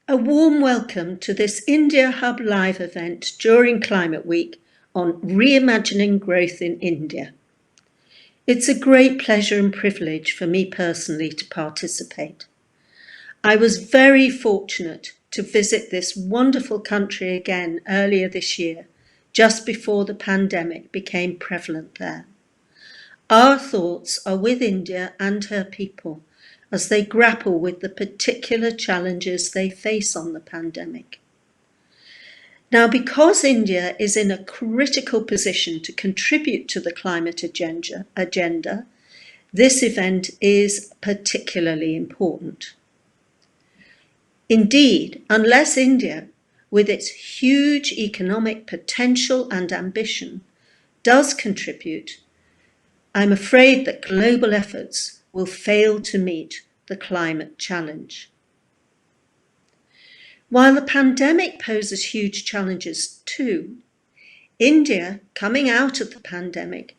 A warm welcome to this India Hub Live event during Climate Week on Reimagining Growth in India. It's a great pleasure and privilege for me personally to participate. I was very fortunate to visit this wonderful country again earlier this year, just before the pandemic became prevalent there. Our thoughts are with India and her people as they grapple with the particular challenges they face on the pandemic. Now, because India is in a critical position to contribute to the climate agenda, this event is particularly important. Indeed, unless India, with its huge economic potential and ambition, does contribute, I'm afraid that global efforts will fail to meet the climate challenge. While the pandemic poses huge challenges too, India, coming out of the pandemic,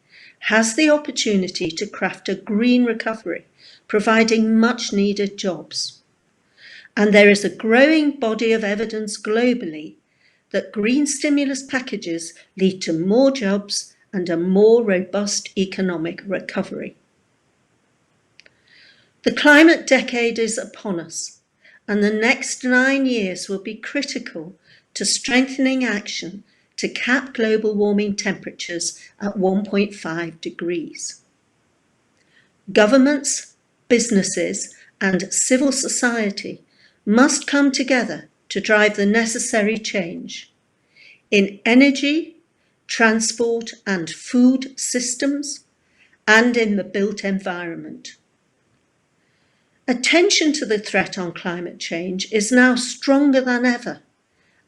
has the opportunity to craft a green recovery, providing much needed jobs. And there is a growing body of evidence globally that green stimulus packages lead to more jobs and a more robust economic recovery. The climate decade is upon us, and the next 9 years will be critical to strengthening action to cap global warming temperatures at 1.5 degrees. Governments, businesses, and civil society must come together to drive the necessary change in energy, transport, and food systems, and in the built environment. Attention to the threat on climate change is now stronger than ever,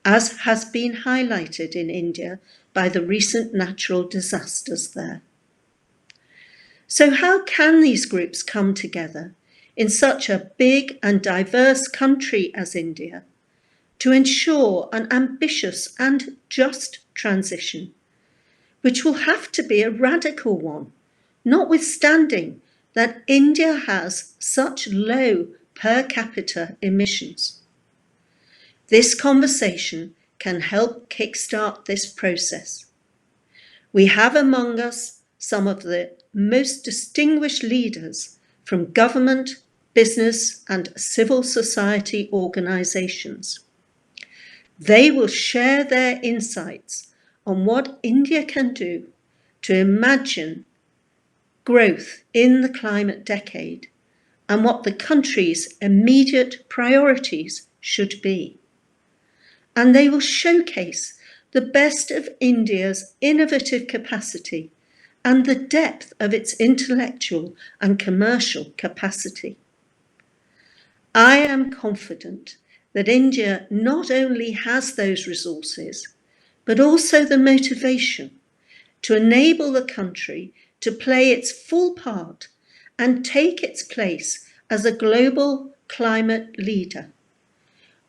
as has been highlighted in India by the recent natural disasters there. So how can these groups come together in such a big and diverse country as India to ensure an ambitious and just transition, which will have to be a radical one, notwithstanding that India has such low per capita emissions? This conversation can help kickstart this process. We have among us some of the most distinguished leaders from government, business, and civil society organizations. They will share their insights on what India can do to imagine growth in the climate decade and what the country's immediate priorities should be. And they will showcase the best of India's innovative capacity and the depth of its intellectual and commercial capacity. I am confident that India not only has those resources, but also the motivation to enable the country to play its full part and take its place as a global climate leader,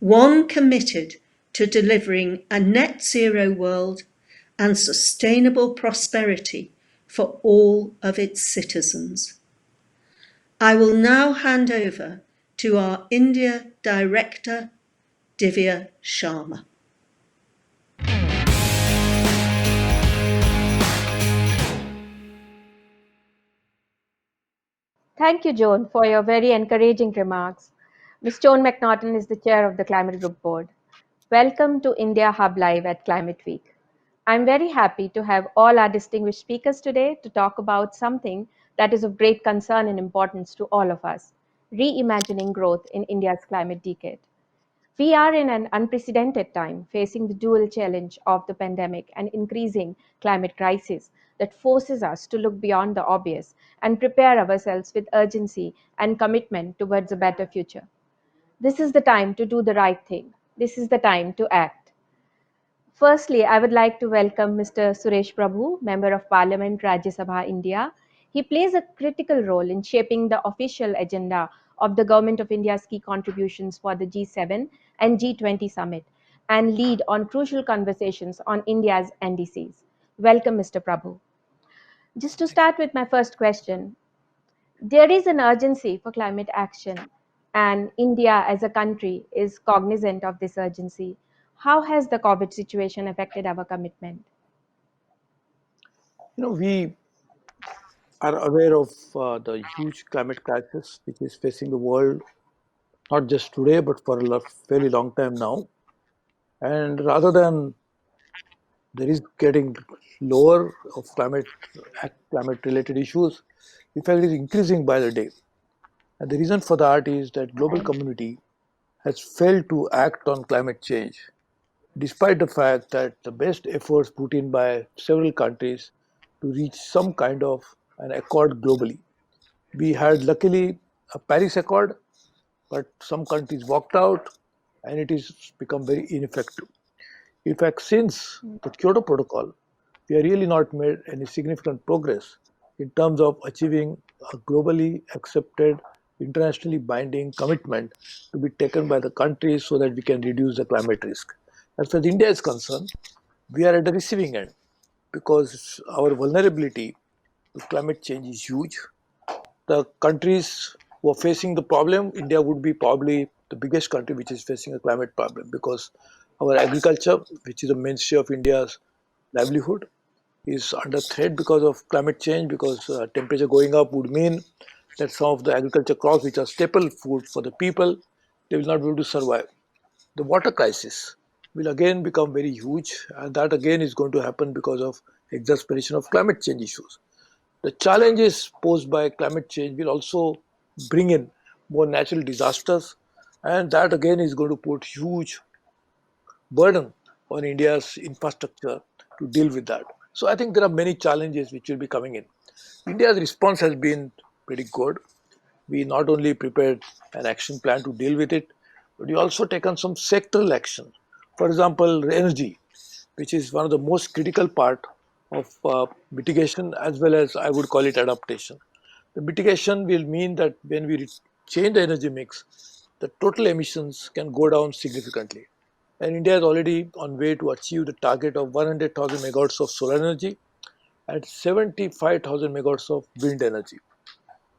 one committed to delivering a net zero world and sustainable prosperity for all of its citizens. I will now hand over to our India Director, Divya Sharma. Thank you, Joan, for your very encouraging remarks. Ms. Joan MacNaughton is the chair of the Climate Group Board. Welcome to India Hub Live at Climate Week. I'm very happy to have all our distinguished speakers today to talk about something that is of great concern and importance to all of us: reimagining growth in India's climate decade. We are in an unprecedented time, facing the dual challenge of the pandemic and increasing climate crisis that forces us to look beyond the obvious and prepare ourselves with urgency and commitment towards a better future. This is the time to do the right thing. This is the time to act. Firstly, I would like to welcome Mr. Suresh Prabhu, Member of Parliament, Rajya Sabha, India. He plays a critical role in shaping the official agenda of the Government of India's key contributions for the G7 and G20 summit and lead on crucial conversations on India's NDCs. Welcome, Mr. Prabhu. Just to start with my first question, there is an urgency for climate action, and India as a country is cognizant of this urgency. How has the COVID situation affected our commitment? We are aware of the huge climate crisis which is facing the world not just today but for a fairly long time now. And rather than there is getting lower of climate related issues, in fact, it is increasing by the day. And the reason for that is that global Right. community has failed to act on climate change, despite the fact that the best efforts put in by several countries to reach some kind of an accord globally. We had luckily a Paris Accord, but some countries walked out and it has become very ineffective. In fact, since the Kyoto Protocol, we have really not made any significant progress in terms of achieving a globally accepted, internationally binding commitment to be taken by the countries so that we can reduce the climate risk. As far as India is concerned, we are at the receiving end because our vulnerability to climate change is huge. The countries who are facing the problem, India would be probably the biggest country which is facing a climate problem because our agriculture, which is the mainstay of India's livelihood, is under threat because of climate change. Because temperature going up would mean that some of the agriculture crops, which are staple food for the people, they will not be able to survive. The water crisis will again become very huge, and that again is going to happen because of exasperation of climate change issues. The challenges posed by climate change will also bring in more natural disasters, and that again is going to put huge burden on India's infrastructure to deal with that. So I think there are many challenges which will be coming in. India's response has been pretty good. We not only prepared an action plan to deal with it, but we also taken some sectoral action. For example, energy, which is one of the most critical part of mitigation as well as I would call it adaptation. The mitigation will mean that when we change the energy mix, the total emissions can go down significantly. And India is already on way to achieve the target of 100,000 megawatts of solar energy and 75,000 megawatts of wind energy.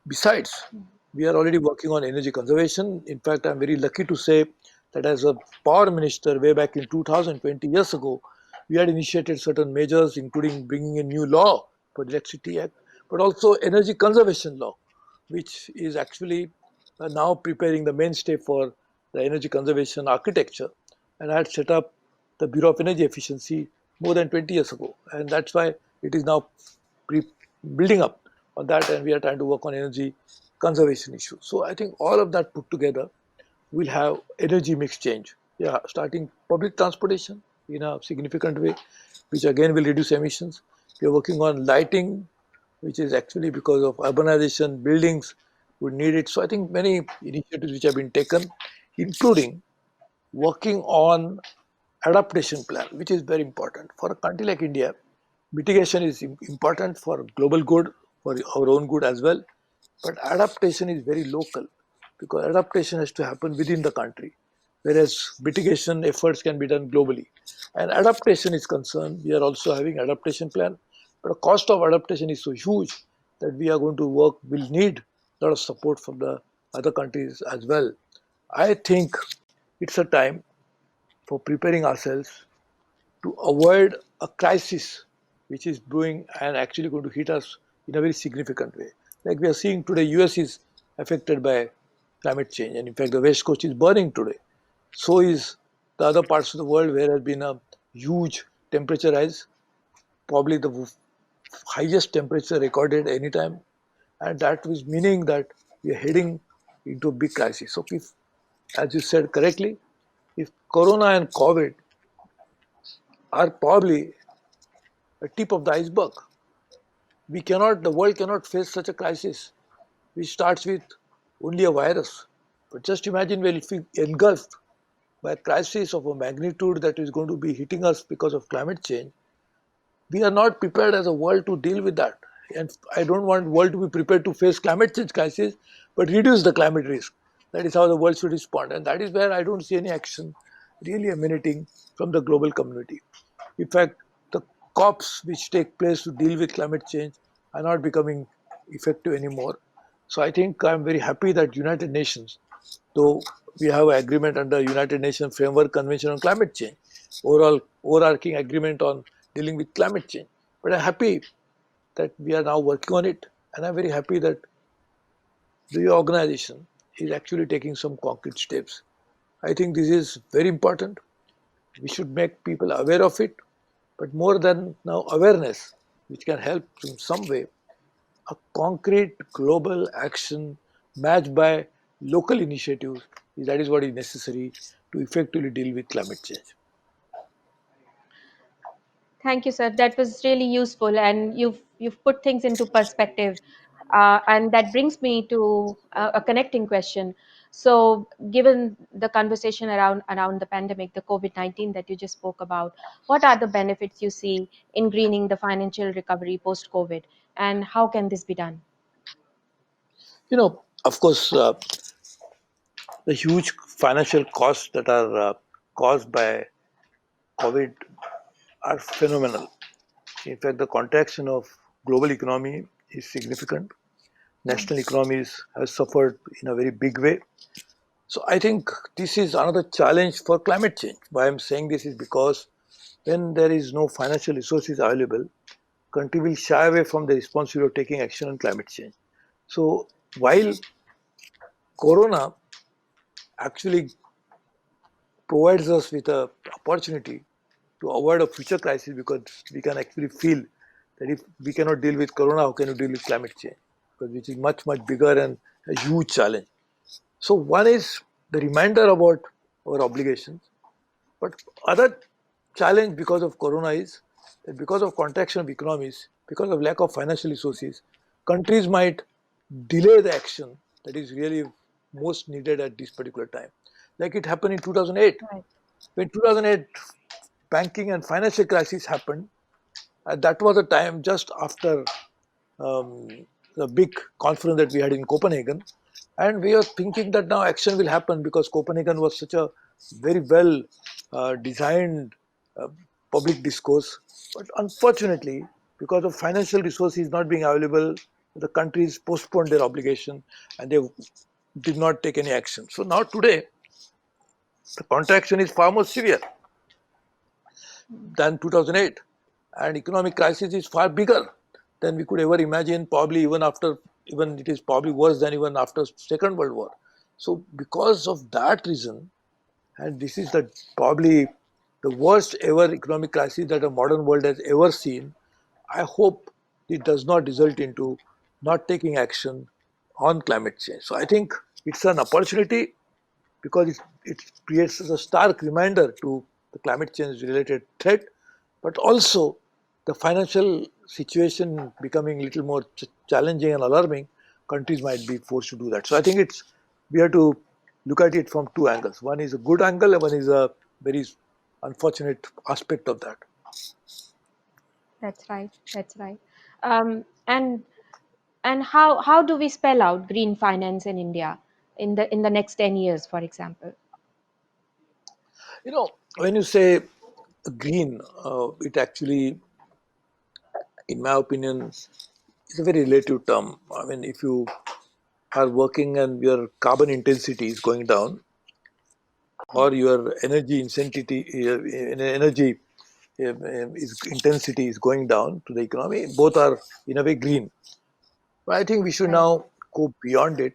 Besides, we are already working on energy conservation. In fact, I'm very lucky to say that as a power minister way back in 2020 years ago, we had initiated certain measures, including bringing in new law for the Electricity Act, but also energy conservation law, which is actually now preparing the mainstay for the energy conservation architecture. And I had set up the Bureau of Energy Efficiency more than 20 years ago, and that's why it is now building up on that, and we are trying to work on energy conservation issues. So I think all of that put together will have energy mix change. Yeah, starting public transportation in a significant way, which again will reduce emissions. We are working on lighting, which is actually because of urbanization, buildings would need it. So I think many initiatives which have been taken, including working on adaptation plan, which is very important for a country like India. Mitigation is important for global good, for our own good as well, but adaptation is very local because adaptation has to happen within the country, whereas mitigation efforts can be done globally. And adaptation is concerned, we are also having adaptation plan, but the cost of adaptation is so huge that we are going to work, will need a lot of support from the other countries as well. I think it's a time for preparing ourselves to avoid a crisis which is brewing and actually going to hit us in a very significant way. Like we are seeing today, US is affected by climate change, and in fact, the West Coast is burning today. So is the other parts of the world where there has been a huge temperature rise, probably the highest temperature recorded anytime, and that was meaning that we are heading into a big crisis. So, if, as you said correctly, if Corona and COVID are probably a tip of the iceberg, the world cannot face such a crisis which starts with only a virus. But just imagine when if we engulfed by a crisis of a magnitude that is going to be hitting us because of climate change, we are not prepared as a world to deal with that. And I don't want world to be prepared to face climate change crisis, but reduce the climate risk. That is how the world should respond. And that is where I don't see any action really emanating from the global community. In fact, the COPs which take place to deal with climate change are not becoming effective anymore. So I think I'm very happy that United Nations, though we have an agreement under United Nations Framework Convention on Climate Change, overall overarching agreement on dealing with climate change. But I'm happy that we are now working on it, and I'm very happy that the organization is actually taking some concrete steps. I think this is very important. We should make people aware of it, but more than now awareness, which can help in some way, a concrete global action matched by local initiatives, that is what is necessary to effectively deal with climate change. Thank you, sir. That was really useful, and you've put things into perspective, and that brings me to a connecting question. So, given the conversation around the pandemic, the COVID-19 that you just spoke about, what are the benefits you see in greening the financial recovery post COVID, and how can this be done? Of course, the huge financial costs that are caused by COVID are phenomenal. In fact, the contraction of global economy is significant. National economies have suffered in a very big way. So I think this is another challenge for climate change. Why I'm saying this is because when there is no financial resources available, country will shy away from the responsibility of taking action on climate change. So while Corona actually provides us with an opportunity to avoid a future crisis, because we can actually feel that if we cannot deal with Corona, how can we deal with climate change? Because which is much, much bigger and a huge challenge. So one is the reminder about our obligations, but other challenge because of Corona is that because of contraction of economies, because of lack of financial resources, countries might delay the action that is really most needed at this particular time. Like it happened in 2008. Right. When 2008 banking and financial crisis happened, that was a time just after um, the big conference that we had in Copenhagen. And we are thinking that now action will happen because Copenhagen was such a very well designed uh, public discourse. But unfortunately, because of financial resources not being available, the countries postponed their obligation and they did not take any action. So now today, the contraction is far more severe than 2008, and economic crisis is far bigger than we could ever imagine, probably even it is probably worse than even after Second World War. So because of that reason, and this is the probably the worst ever economic crisis that a modern world has ever seen, I hope it does not result into not taking action on climate change. So I think it's an opportunity because it creates a stark reminder to the climate change related threat, but also the financial situation becoming a little more challenging and alarming, countries might be forced to do that. So I think we have to look at it from two angles. One is a good angle, and one is a very unfortunate aspect of that. That's right. That's right. And how do we spell out green finance in India in the next 10 years, for example? When you say green, it actually, in my opinion, is a very relative term. I mean, if you are working and your carbon intensity is going down, or your energy is intensity is going down to the economy, both are in a way green. But I think we should Right. now go beyond it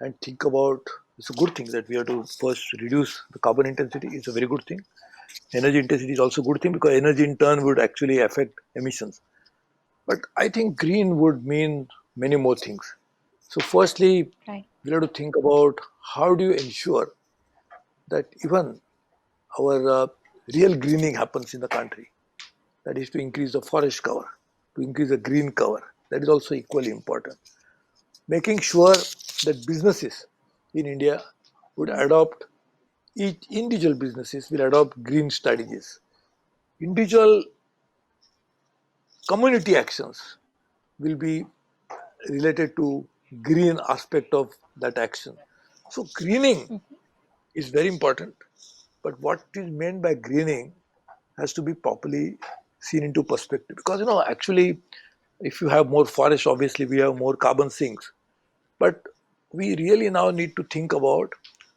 and think about, it's a good thing that we have to first reduce the carbon intensity. It's a very good thing. Energy intensity is also a good thing because energy in turn would actually affect emissions. But I think green would mean many more things. So firstly, Right. we have to think about how do you ensure that even our real greening happens in the country. That is to increase the forest cover, to increase the green cover. That is also equally important. Making sure that businesses in India would Mm. adopt, each individual businesses will adopt green strategies. Individual community actions will be related to green aspect of that action. So greening is very important, but what is meant by greening has to be properly seen into perspective. Because actually, if you have more forest, obviously we have more carbon sinks. But we really now need to think about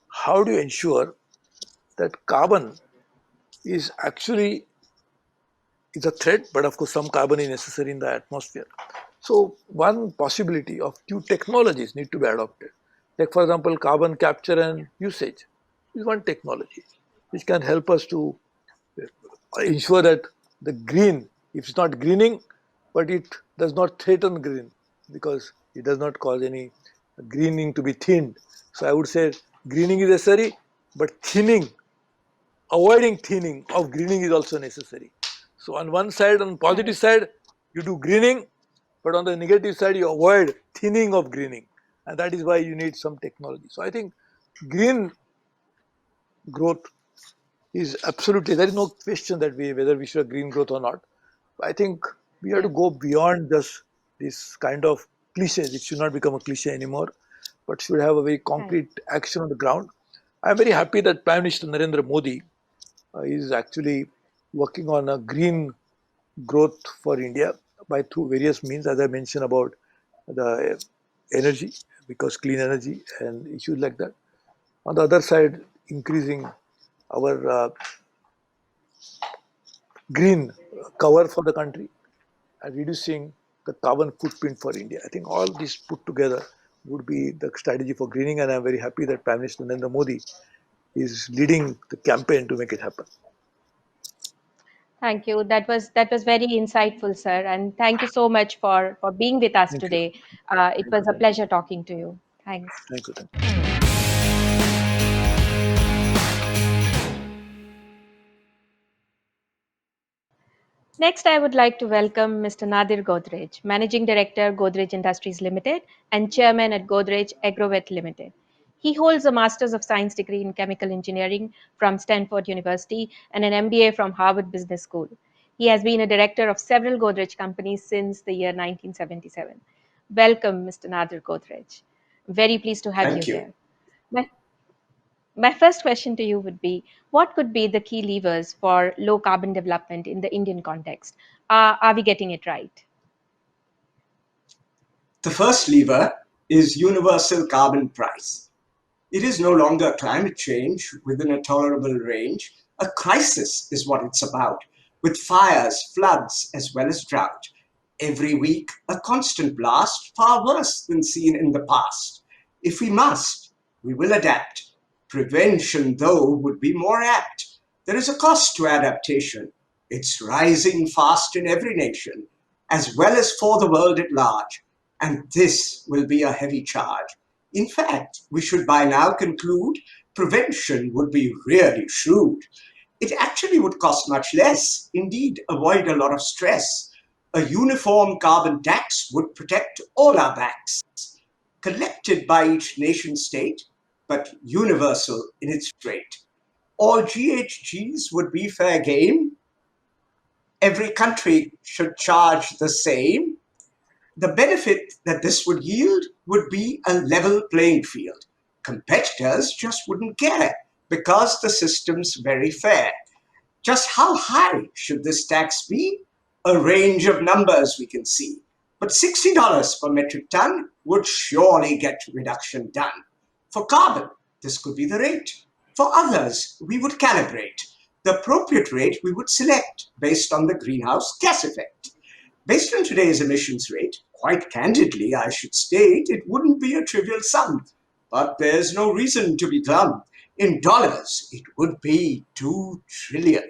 how do you ensure that carbon is actually is a threat, but of course some carbon is necessary in the atmosphere. So one possibility of new technologies need to be adopted. Like for example, carbon capture and usage is one technology which can help us to ensure that the green, if it's not greening, but it does not threaten green because it does not cause any greening to be thinned. So I would say greening is necessary, but avoiding thinning of greening is also necessary. So on one side, on positive Correct. side, you do greening, but on the negative side, you avoid thinning of greening. And that is why you need some technology. So I think green growth is absolutely, there is no question that whether we should have green growth or not. I think we have to Yeah. go beyond just this kind of cliches. It should not become a cliche anymore, but should have a very Correct. concrete action on the ground. I'm very happy that Prime Minister Narendra Modi is actually working on a green growth for India by through various means, as I mentioned about the energy, because clean energy and issues like that. On the other side, increasing our green cover for the country and reducing the carbon footprint for India. I think all this put together would be the strategy for greening, and I'm very happy that Prime Minister Narendra Modi is leading the campaign to make it happen. Thank you. That was very insightful, sir. And thank you so much for being with us Thank you. today. It Thank you. was a Thank you. pleasure talking to you. Thanks. Thank you. Thank you. Next, I would like to welcome Mr. Nadir Godrej, Managing Director, Godrej Industries Limited, and Chairman at Godrej Agrovet Limited. He holds a Master's of Science degree in Chemical Engineering from Stanford University and an MBA from Harvard Business School. He has been a director of several Godrej companies since the year 1977. Welcome, Mr. Nadir Godrej. Very pleased to have you Thank you. here. My my first question to you would be, what could be the key levers for low carbon development in the Indian context? Are we getting it right? The first lever is universal carbon price. It is no longer climate change within a tolerable range. A crisis is what it's about, with fires, floods, as well as drought. Every week, a constant blast, far worse than seen in the past. If we must, we will adapt. Prevention, though, would be more apt. There is a cost to adaptation. It's rising fast in every nation, as well as for the world at large. And this will be a heavy charge. In fact, we should by now conclude prevention would be really shrewd. It actually would cost much less, indeed, avoid a lot of stress. A uniform carbon tax would protect all our backs, collected by each nation state, but universal in its rate. All GHGs would be fair game. Every country should charge the same. The benefit that this would yield would be a level playing field. Competitors just wouldn't care because the system's very fair. Just how high should this tax be? A range of numbers we can see. But $60 per metric ton would surely get reduction done. For carbon, this could be the rate. For others, we would calibrate. The appropriate rate we would select based on the greenhouse gas effect. Based on today's emissions rate, quite candidly, I should state, it wouldn't be a trivial sum. But there's no reason to be glum. In dollars, it would be 2 trillion.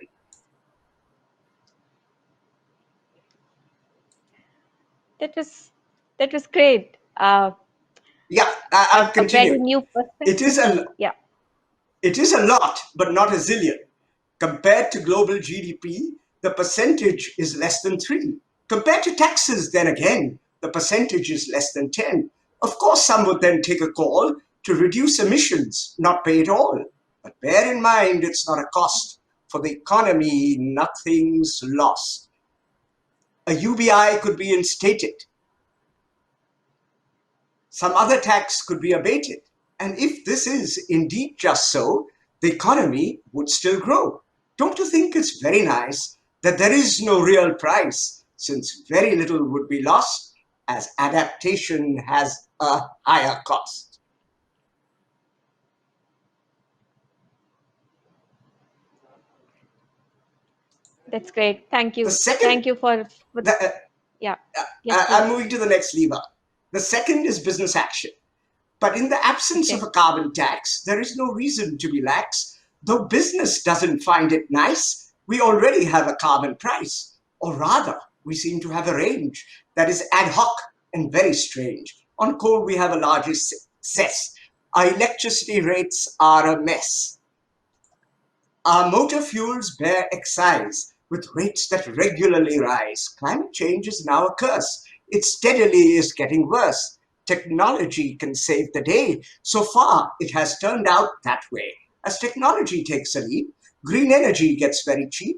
That was that was great. Yeah, I'll A very continue. new It perspective. is a Yeah. it is a lot, but not a zillion. Compared to global GDP, the percentage is less than 3. Compared to taxes, then again, the percentage is less than 10. Of course, some would then take a call to reduce emissions, not pay it all. But bear in mind, it's not a cost. For the economy, nothing's lost. A UBI could be instated. Some other tax could be abated. And if this is indeed just so, the economy would still grow. Don't you think it's very nice that there is no real price, since very little would be lost, as adaptation has a higher cost? That's great. Thank The you. second, Thank you for the, yeah. Yes, I'm please. moving to the next lever. The second is business action. But in the absence of Okay. a carbon tax, there is no reason to be lax. Though business doesn't find it nice, we already have a carbon price. Or rather, we seem to have a range that is ad hoc and very strange. On coal, we have a larger cess. Our electricity rates are a mess. Our motor fuels bear excise with rates that regularly rise. Climate change is now a curse. It steadily is getting worse. Technology can save the day. So far, it has turned out that way. As technology takes a leap, green energy gets very cheap.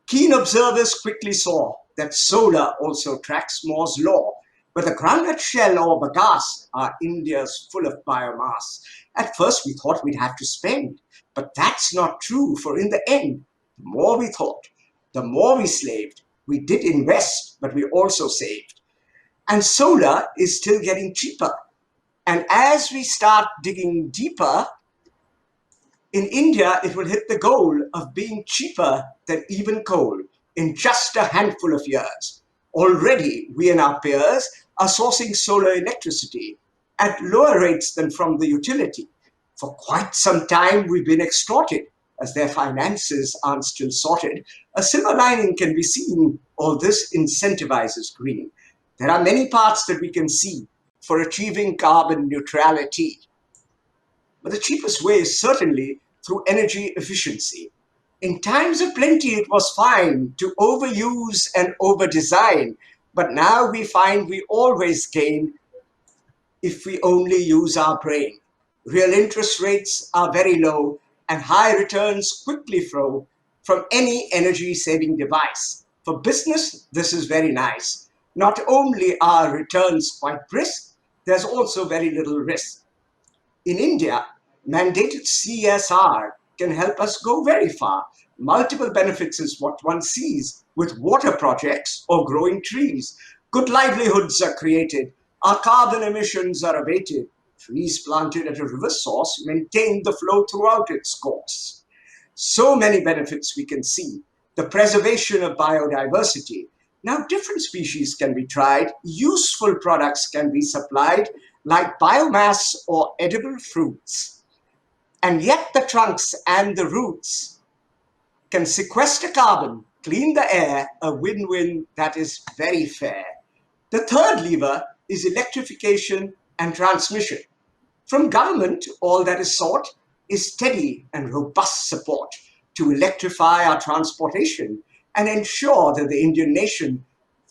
Keen observers quickly saw that solar also tracks Moore's law. Whether groundnut shell or bagasse are India's full of biomass. At first we thought we'd have to spend, but that's not true, for in the end, the more we thought, the more we slaved. We did invest, but we also saved. And solar is still getting cheaper. And as we start digging deeper, in India, it will hit the goal of being cheaper than even coal in just a handful of years. Already, we and our peers are sourcing solar electricity at lower rates than from the utility. For quite some time, we've been extorted as their finances aren't still sorted. A silver lining can be seen. All this incentivizes green. There are many paths that we can see for achieving carbon neutrality. But the cheapest way is certainly through energy efficiency. In times of plenty, it was fine to overuse and overdesign, but now we find we always gain if we only use our brain. Real interest rates are very low, and high returns quickly flow from any energy saving device. For business, this is very nice. Not only are returns quite brisk, there's also very little risk. In India, mandated CSR can help us go very far. Multiple benefits is what one sees with water projects or growing trees. Good livelihoods are created. Our carbon emissions are abated. Trees planted at a river source maintain the flow throughout its course. So many benefits we can see. The preservation of biodiversity. Now, different species can be tried, useful products can be supplied, like biomass or edible fruits. And yet, the trunks and the roots can sequester carbon, clean the air, a win win that is very fair. The third lever is electrification and transmission. From government, all that is sought is steady and robust support to electrify our transportation and ensure that the Indian nation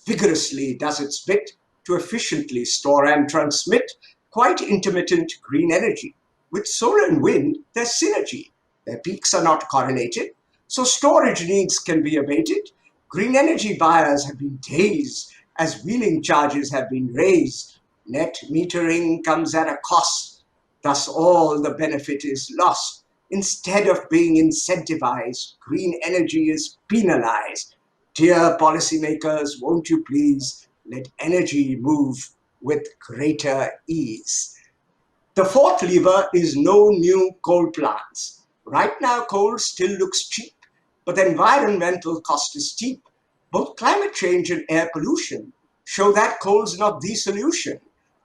vigorously does its bit to efficiently store and transmit quite intermittent green energy. With solar and wind, there's synergy. Their peaks are not correlated, so storage needs can be abated. Green energy buyers have been dazed as wheeling charges have been raised. Net metering comes at a cost. Thus, all the benefit is lost. Instead of being incentivized, green energy is penalized. Dear policymakers, won't you please let energy move with greater ease? The fourth lever is no new coal plants. Right now, coal still looks cheap, but the environmental cost is steep. Both climate change and air pollution show that coal's not the solution.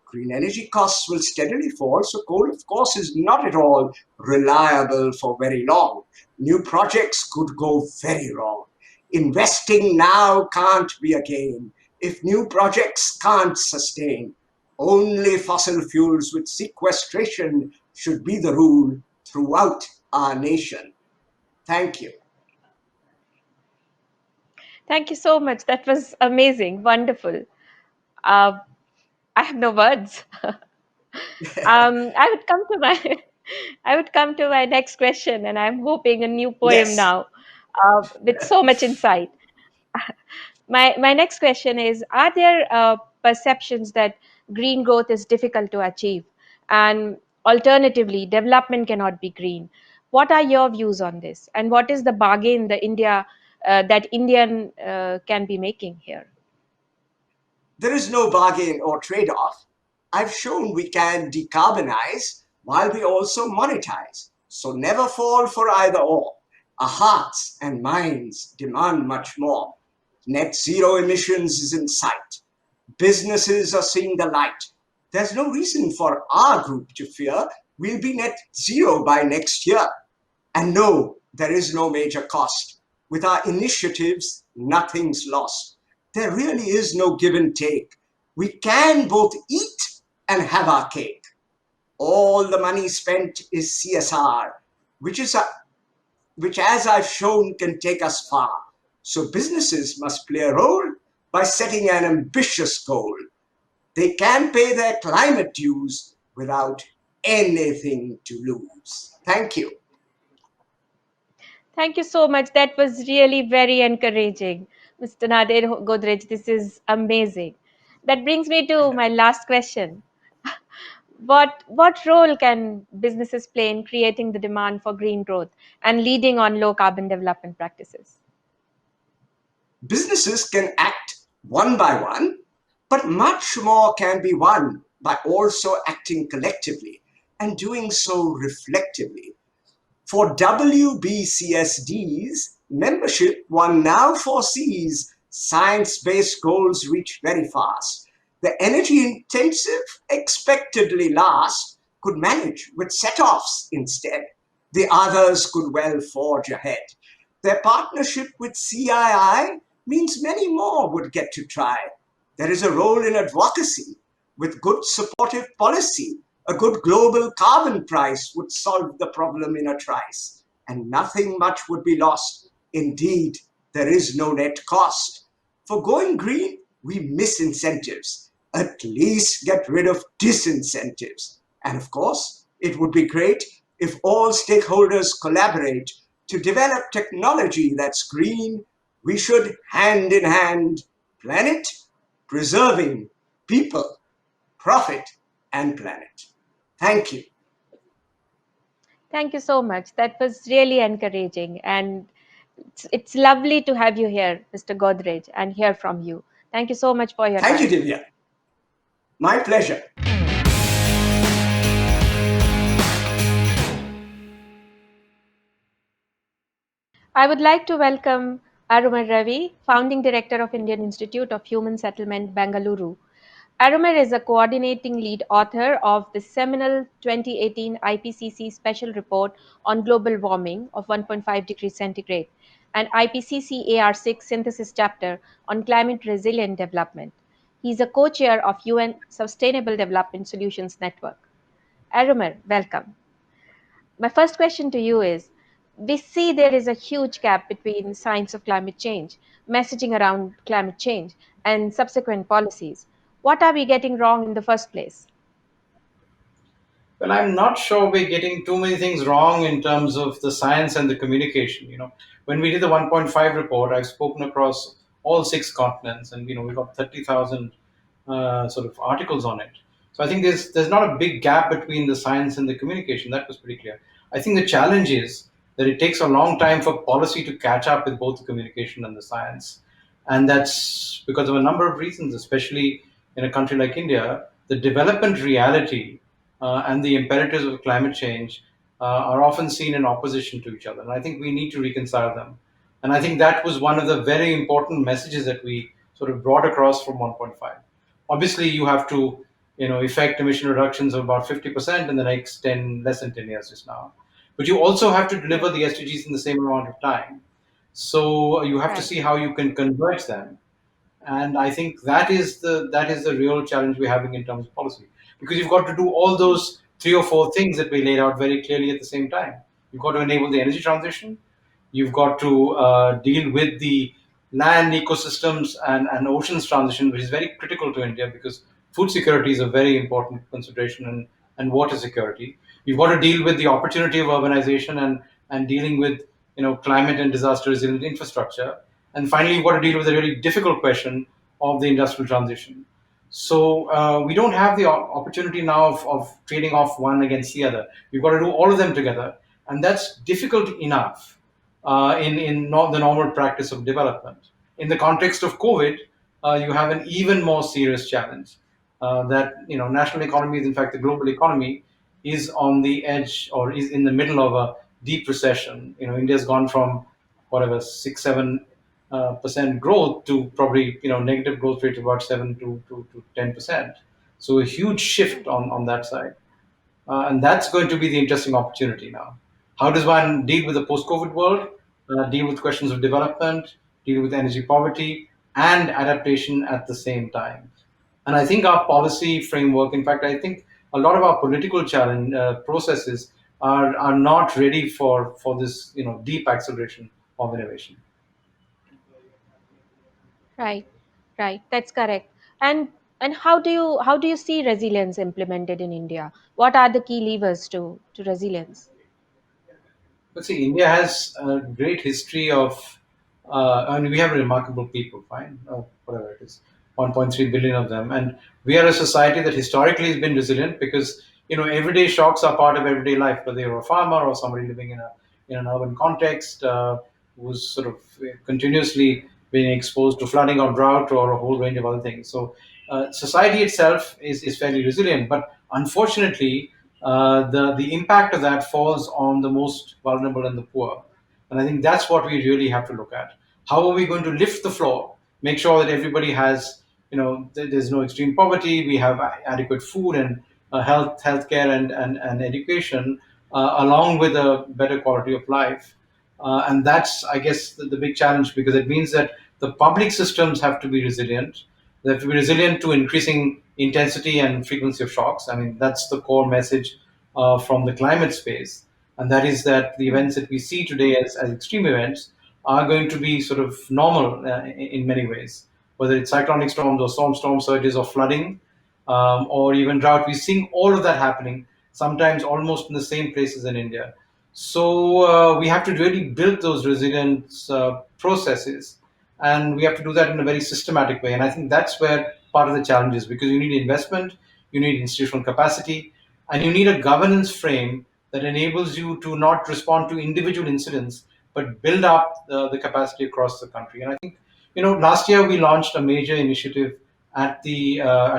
Green energy costs will steadily fall, so coal, of course, is not at all reliable for very long. New projects could go very wrong. Investing now can't be a gain if new projects can't sustain. Only fossil fuels with sequestration should be the rule throughout our nation. Thank you. Thank you so much. That was amazing, wonderful. Uh, I have no words. I would come to my I would come to my next question, and I'm hoping a new poem Yes. now, with so much insight. My next question is: are there perceptions that green growth is difficult to achieve, and alternatively, development cannot be green. What are your views on this, and what is the bargain that Indian can be making here? There is no bargain or trade off. I've shown we can decarbonize while we also monetize. So never fall for either or. Our hearts and minds demand much more. Net zero emissions is in sight. Businesses are seeing the light. There's no reason for our group to fear. We'll be net zero by next year. And no, there is no major cost. With our initiatives, nothing's lost. There really is no give and take. We can both eat and have our cake. All the money spent is CSR, which as I've shown can take us far. So businesses must play a role by setting an ambitious goal. They can pay their climate dues without anything to lose. Thank you. Thank you so much. That was really very encouraging. Mr. Nadir Godrej, this is amazing. That brings me to my last question. What role can businesses play in creating the demand for green growth and leading on low carbon development practices? Businesses can act one by one, but much more can be won by also acting collectively and doing so reflectively. For WBCSD's membership, one now foresees science-based goals reach very fast. The energy-intensive, expectedly last, could manage with set-offs instead. The others could well forge ahead. Their partnership with CII means many more would get to try. There is a role in advocacy. With good supportive policy, a good global carbon price would solve the problem in a trice, and nothing much would be lost. Indeed, there is no net cost. For going green, we miss incentives. At least get rid of disincentives. And of course, it would be great if all stakeholders collaborate to develop technology that's green. We should hand in hand planet, preserving people, profit, and planet. Thank you. Thank you so much. That was really encouraging. And it's lovely to have you here, Mr. Godrej, and hear from you. Thank you so much for your Thank you, time. Divya. My pleasure. I would like to welcome Aromar Revi, Founding Director of Indian Institute of Human Settlement, Bengaluru. Aromar is a coordinating lead author of the seminal 2018 IPCC Special Report on Global Warming of 1.5 degrees centigrade and IPCC AR6 Synthesis Chapter on Climate Resilient Development. He is a co-chair of UN Sustainable Development Solutions Network. Aromar, welcome. My first question to you is, we see there is a huge gap between science of climate change, messaging around climate change, and subsequent policies. What are we getting wrong in the first place? Well, I'm not sure we're getting too many things wrong in terms of the science and the communication. When we did the 1.5 report, I've spoken across all six continents, and we got 30,000 sort of articles on it. So I think there's not a big gap between the science and the communication. That was pretty clear. I think the challenge is that it takes a long time for policy to catch up with both the communication and the science, and that's because of a number of reasons, especially in a country like India. The development reality and the imperatives of climate change are often seen in opposition to each other. And I think we need to reconcile them. And I think that was one of the very important messages that we sort of brought across from 1.5. Obviously, you have to effect emission reductions of about 50% in the next less than 10 years just now. But you also have to deliver the SDGs in the same amount of time. So you have to Right. see how you can converge them, and I think that is the real challenge we're having in terms of policy, because you've got to do all those three or four things that we laid out very clearly at the same time. You've got to enable the energy transition, you've got to deal with the land ecosystems and oceans transition, which is very critical to India because food security is a very important consideration, and water security. You've got to deal with the opportunity of urbanization and dealing with climate and disaster resilient infrastructure. And finally, you've got to deal with the really difficult question of the industrial transition. So we don't have the opportunity now of trading off one against the other. We've got to do all of them together, and that's difficult enough in not the normal practice of development. In the context of COVID, you have an even more serious challenge. That national economy, in fact, the global economy is on the edge or is in the middle of a deep recession. India's gone from whatever 6-7% growth to probably negative growth rate of about 7 to 10%. So a huge shift on that side, and that's going to be the interesting opportunity now. How does one deal with the post-COVID world? Deal with questions of development, deal with energy poverty, and adaptation at the same time. And I think our policy framework, in fact, I think a lot of our political challenge processes are not ready for this deep acceleration of innovation. Right, right. That's correct. And and how do you see resilience implemented in India? What are the key levers to resilience? But see, India has a great history of, I mean, we have remarkable people, fine, whatever it is, 1.3 billion of them. And we are a society that historically has been resilient because, everyday shocks are part of everyday life, whether you're a farmer or somebody living in an urban context who's sort of continuously being exposed to flooding or drought or a whole range of other things. So society itself is fairly resilient, but unfortunately, the impact of that falls on the most vulnerable and the poor. And I think that's what we really have to look at. How are we going to lift the floor, make sure that everybody has, there's no extreme poverty, we have adequate food and healthcare and education, along with a better quality of life. And that's, I guess, the big challenge, because it means that the public systems have to be resilient. They have to be resilient to increasing intensity and frequency of shocks. I mean, that's the core message from the climate space. And that is that the events that we see today as extreme events are going to be sort of normal in many ways, whether it's cyclonic storms or storm surges or flooding, or even drought. We're seeing all of that happening, sometimes almost in the same places in India. So we have to really build those resilience processes, and we have to do that in a very systematic way. And I think that's where part of the challenge is, because you need investment, you need institutional capacity, and you need a governance frame that enables you to not respond to individual incidents, but build up the capacity across the country. And I think, last year we launched a major initiative at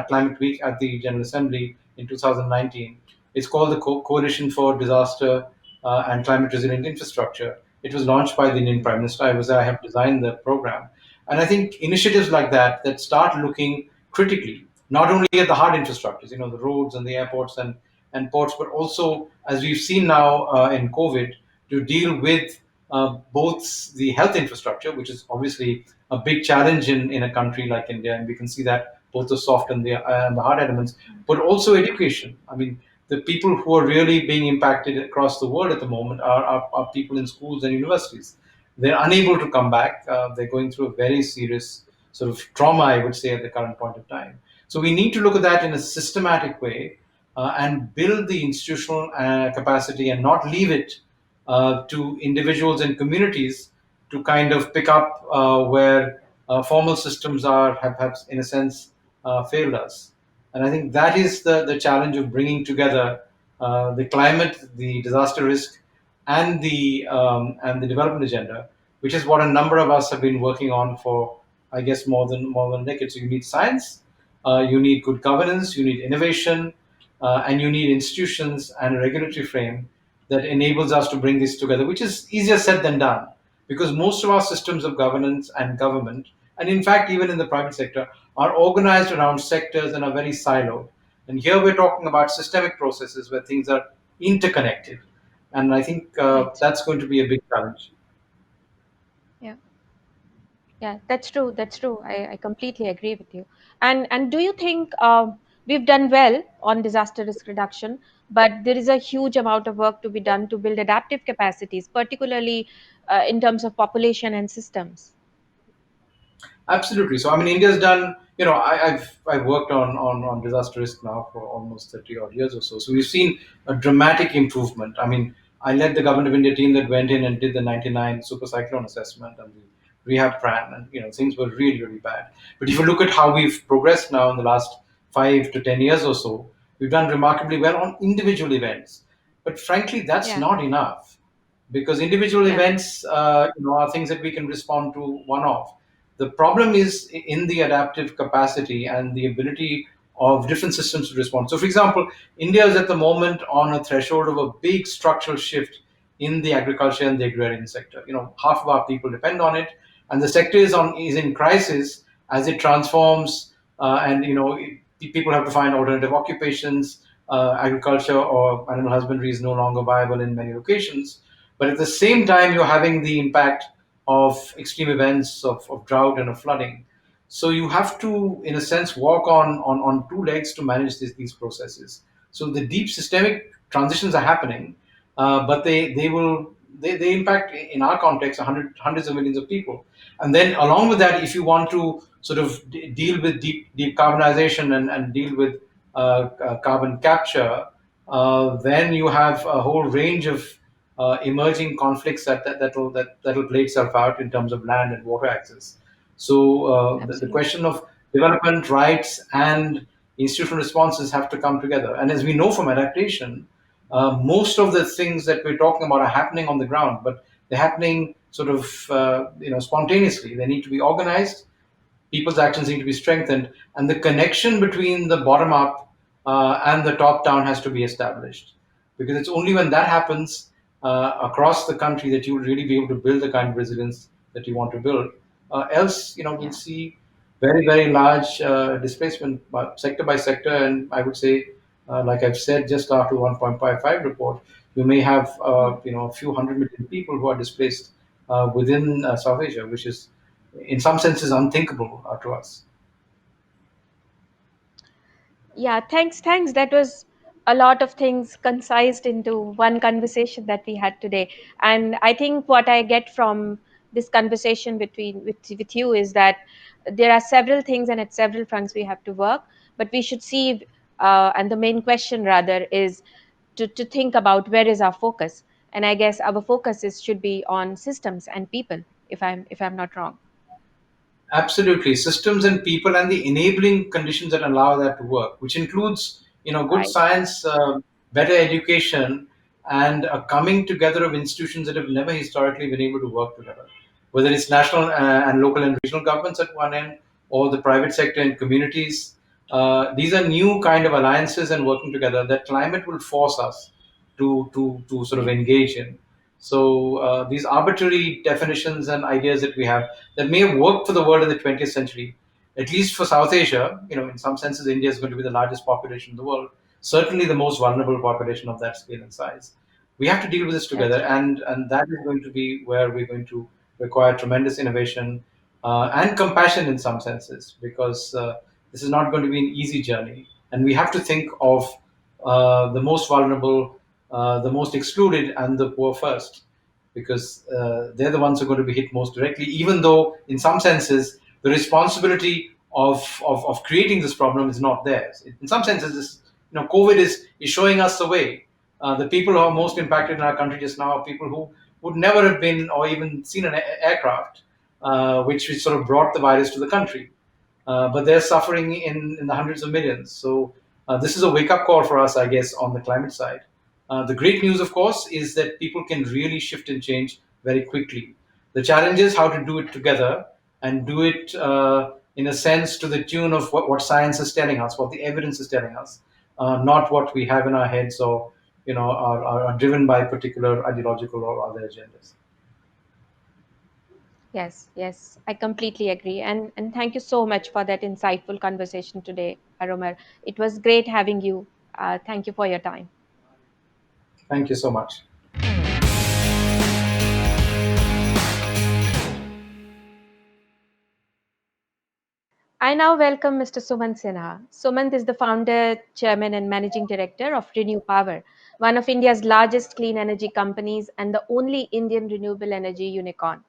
Climate Week at the General Assembly in 2019. It's called the Coalition for Disaster and Climate Resilient Infrastructure. It was launched by the Indian Prime Minister. I have designed the program, and I think initiatives like that start looking critically not only at the hard infrastructures, the roads and the airports and ports, but also, as we've seen now in COVID, to deal with both the health infrastructure, which is obviously a big challenge in a country like India, and we can see that both the soft and the hard elements, but also education. I mean, the people who are really being impacted across the world at the moment are people in schools and universities. They're unable to come back. They're going through a very serious sort of trauma, I would say, at the current point of time. So we need to look at that in a systematic way and build the institutional capacity and not leave it to individuals and communities to kind of pick up where formal systems have in a sense failed us. And I think that is the challenge of bringing together the climate, the disaster risk, and the development agenda, which is what a number of us have been working on for, I guess, more than a decade. So you need science, you need good governance, you need innovation, and you need institutions and a regulatory frame that enables us to bring this together, which is easier said than done, because most of our systems of governance and government, and in fact, even in the private sector, are organized around sectors and are very siloed. And here we're talking about systemic processes where things are interconnected. And I think Right. that's going to be a big challenge. Yeah. Yeah, that's true. That's true. I completely agree with you. And do you think we've done well on disaster risk reduction, but there is a huge amount of work to be done to build adaptive capacities, particularly in terms of population and systems? Absolutely. So I mean, India's done. I've worked on disaster risk now for almost 30 odd years or so. So we've seen a dramatic improvement. I mean, I led the government of India team that went in and did the '99 super cyclone assessment and the rehab plan, and things were really, really bad. But if you look at how we've progressed now in the last 5 to 10 years or so, we've done remarkably well on individual events. But frankly, that's Yeah. not enough, because individual Yeah. events are things that we can respond to one off. The problem is in the adaptive capacity and the ability of different systems to respond. So, for example, India is at the moment on a threshold of a big structural shift in the agriculture and the agrarian sector. Half of our people depend on it, and the sector is in crisis as it transforms, and people have to find alternative occupations. Agriculture or animal husbandry is no longer viable in many locations. But at the same time, you're having the impact of extreme events of drought and of flooding. So you have to, in a sense, walk on two legs to manage these processes. So the deep systemic transitions are happening, but they impact, in our context, hundreds of millions of people. And then along with that, if you want to sort of deal with deep carbonization and deal with carbon capture, then you have a whole range of emerging conflicts that'll play itself out in terms of land and water access. So the Absolutely. question of development rights and institutional responses have to come together. And as we know from adaptation, most of the things that we're talking about are happening on the ground, but they're happening sort of spontaneously. They need to be organized. People's actions need to be strengthened, and the connection between the bottom up and the top down has to be established. Because it's only when that happens across the country that you'll really be able to build the kind of resilience that you want to build. Else, we'll Yeah. see very, very large displacement sector by sector. And I would say, like I've said just after 1.55 report, you may have a few 100 million people who are displaced within South Asia, which is in some senses unthinkable to us. Yeah, thanks. That was a lot of things concised into one conversation that we had today. And I think what I get from this conversation with you is that there are several things and at several fronts we have to work, but we should see, and the main question rather is to think about where is our focus. And I guess our focus should be on systems and people, if I'm not wrong. Absolutely, systems and people and the enabling conditions that allow that to work, which includes good Right. science, better education, and a coming together of institutions that have never historically been able to work together. Whether it's national and local and regional governments at one end, or the private sector and communities, these are new kind of alliances and working together that climate will force us to sort of Yeah. engage in. So these arbitrary definitions and ideas that we have that may have worked for the world in the 20th century, at least for South Asia, in some senses, India is going to be the largest population in the world, certainly the most vulnerable population of that scale and size. We have to deal with this together, Absolutely. and that is going to be where we're going to require tremendous innovation and compassion in some senses, because this is not going to be an easy journey, and we have to think of the most vulnerable, the most excluded, and the poor first, because they're the ones who are going to be hit most directly, even though, in some senses, the responsibility of creating this problem is not theirs. In some senses, COVID is showing us the way. The people who are most impacted in our country just now are people who would never have been or even seen an aircraft, which sort of brought the virus to the country. But they're suffering in the hundreds of millions. So this is a wake up call for us, I guess, on the climate side. The great news, of course, is that people can really shift and change very quickly. The challenge is how to do it together and do it in a sense to the tune of what science is telling us, what the evidence is telling us, not what we have in our heads or are driven by particular ideological or other agendas. Yes, I completely agree. And thank you so much for that insightful conversation today, Aromar. It was great having you. Thank you for your time. Thank you so much. I now welcome Mr. Sumant Sinha. Sumant is the founder, chairman, and managing director of Renew Power, one of India's largest clean energy companies and the only Indian renewable energy unicorn.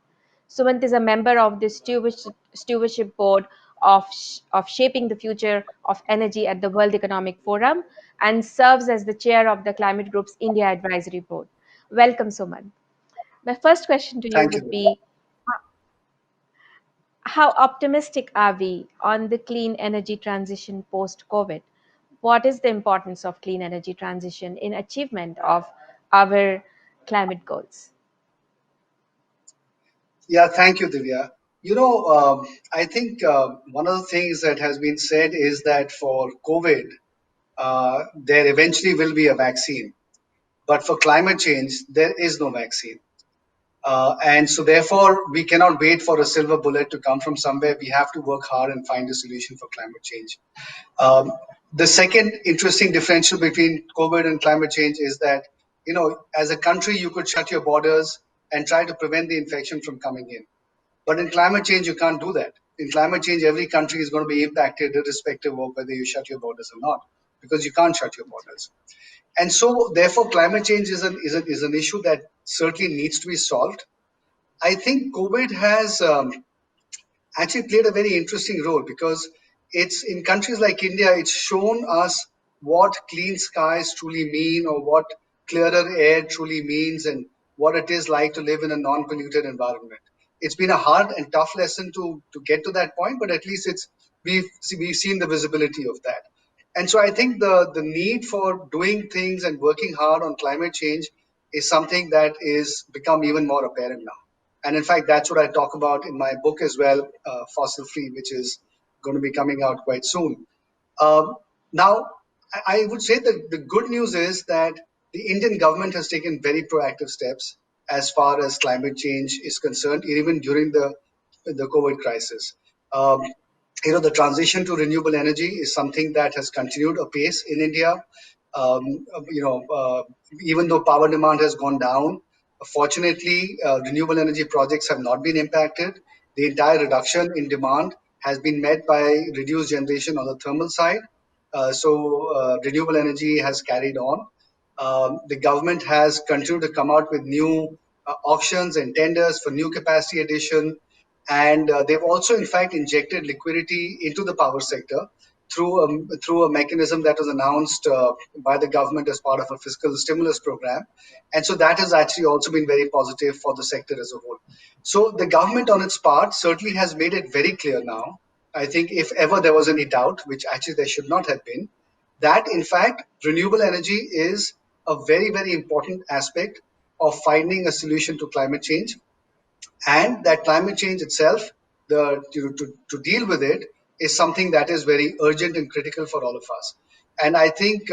Sumant is a member of the stewardship board of Shaping the Future of Energy at the World Economic Forum and serves as the chair of the Climate Group's India Advisory Board. Welcome, Sumant. My first question to you Thank you, would Vibha. be How optimistic are we on the clean energy transition post-COVID? What is the importance of clean energy transition in achievement of our climate goals? Yeah, thank you, Divya. I think one of the things that has been said is that for COVID, there eventually will be a vaccine. But for climate change, there is no vaccine. And so, therefore, we cannot wait for a silver bullet to come from somewhere. We have to work hard and find a solution for climate change. Um, the second interesting differential between COVID and climate change is that, as a country, you could shut your borders and try to prevent the infection from coming in. But in climate change, you can't do that. In climate change, every country is going to be impacted irrespective of whether you shut your borders or not, because you can't shut your borders. And so, therefore, climate change is an issue that certainly needs to be solved. I think COVID has actually played a very interesting role because it's in countries like India, it's shown us what clean skies truly mean or what clearer air truly means and what it is like to live in a non-polluted environment. It's been a hard and tough lesson to get to that point, but at least we've seen the visibility of that. And so I think the need for doing things and working hard on climate change is something that is become even more apparent now. And in fact, that's what I talk about in my book as well, Fossil Free, which is going to be coming out quite soon. Um, Now, I would say that the good news is that the Indian government has taken very proactive steps as far as climate change is concerned, even during the COVID crisis. Um, the transition to renewable energy is something that has continued apace in India. Um, Even though power demand has gone down, fortunately, renewable energy projects have not been impacted. The entire reduction in demand has been met by reduced generation on the thermal side. So renewable energy has carried on. The government has continued to come out with new auctions and tenders for new capacity addition, and they've also, in fact, injected liquidity into the power sector through a mechanism that was announced by the government as part of a fiscal stimulus program, and so that has actually also been very positive for the sector as a whole. So the government, on its part, certainly has made it very clear now. I think if ever there was any doubt, which actually there should not have been, that in fact renewable energy is a very, very important aspect of finding a solution to climate change, and that climate change itself, to deal with it, is something that is very urgent and critical for all of us. And I think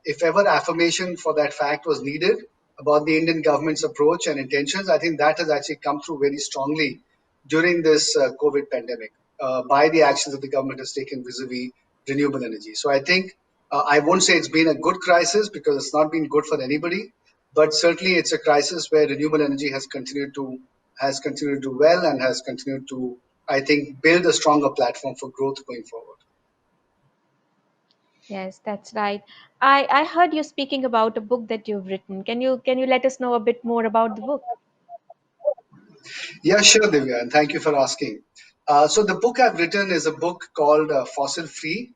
if ever affirmation for that fact was needed about the Indian government's approach and intentions, I think that has actually come through very strongly during this COVID pandemic by the actions that the government has taken vis-a-vis renewable energy. So I think I won't say it's been a good crisis because it's not been good for anybody, but certainly it's a crisis where renewable energy has continued to do well and has continued to, I think, build a stronger platform for growth going forward. Yes, that's right. I heard you speaking about a book that you've written. Can you let us know a bit more about the book? Yeah, sure, Divya, and thank you for asking. So the book I've written is a book called Fossil Free.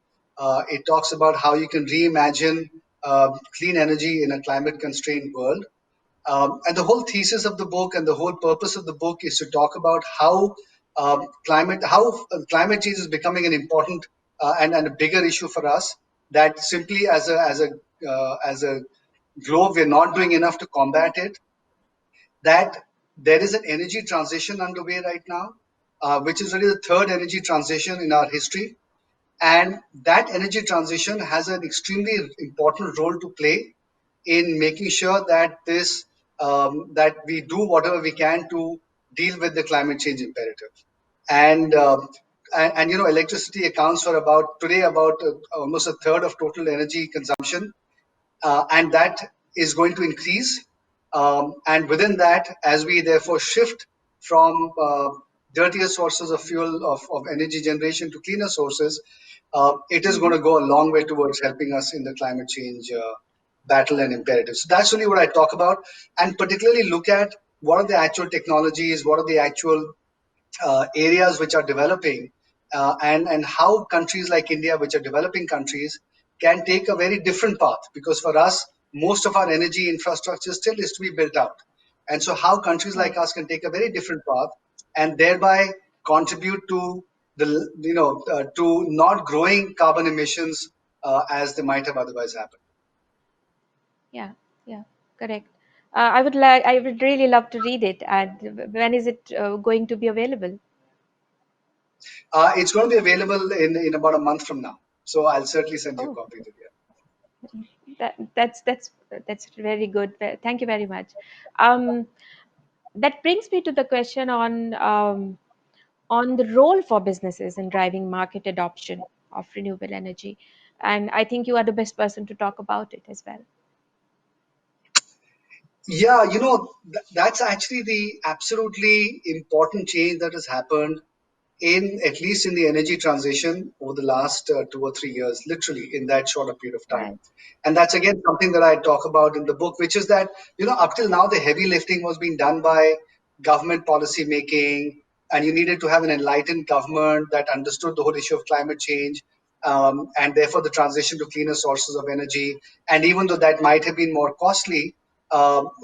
It talks about how you can reimagine clean energy in a climate constrained world. And the whole thesis of the book and the whole purpose of the book is to talk about how climate change is becoming an important and a bigger issue for us. That simply as a globe, we're not doing enough to combat it. That there is an energy transition underway right now, which is really the third energy transition in our history, and that energy transition has an extremely important role to play in making sure that that we do whatever we can to deal with the climate change imperative. And electricity accounts for about almost a third of total energy consumption, and that is going to increase. And within that, as we therefore shift from dirtier sources of fuel of energy generation to cleaner sources, it is going Mhm. to go a long way towards helping us in the climate change battle and imperative. So that's really what I talk about, and particularly look at what are the actual technologies, what are the actual areas which are developing, and how countries like India, which are developing countries, can take a very different path. Because for us, most of our energy infrastructure still is to be built out, and so how countries like Right. us can take a very different path, and thereby contribute to to not growing carbon emissions as they might have otherwise happened. Yeah, yeah, correct. I would really love to read it. And when is it going to be available? It's going to be available in about a month from now. So I'll certainly send you a Oh, copy of it. that's very good. Thank you very much. Um, that brings me to the question on the role for businesses in driving market adoption of renewable energy, and I think you are the best person to talk about it as well. Yeah, that's actually the absolutely important change that has happened in at least in the energy transition over the last 2 or 3 years, literally in that shorter period of time. Right. And that's again something that I talk about in the book, which is that, up till now, the heavy lifting was being done by government policy making, and you needed to have an enlightened government that understood the whole issue of climate change, and therefore the transition to cleaner sources of energy. And even though that might have been more costly,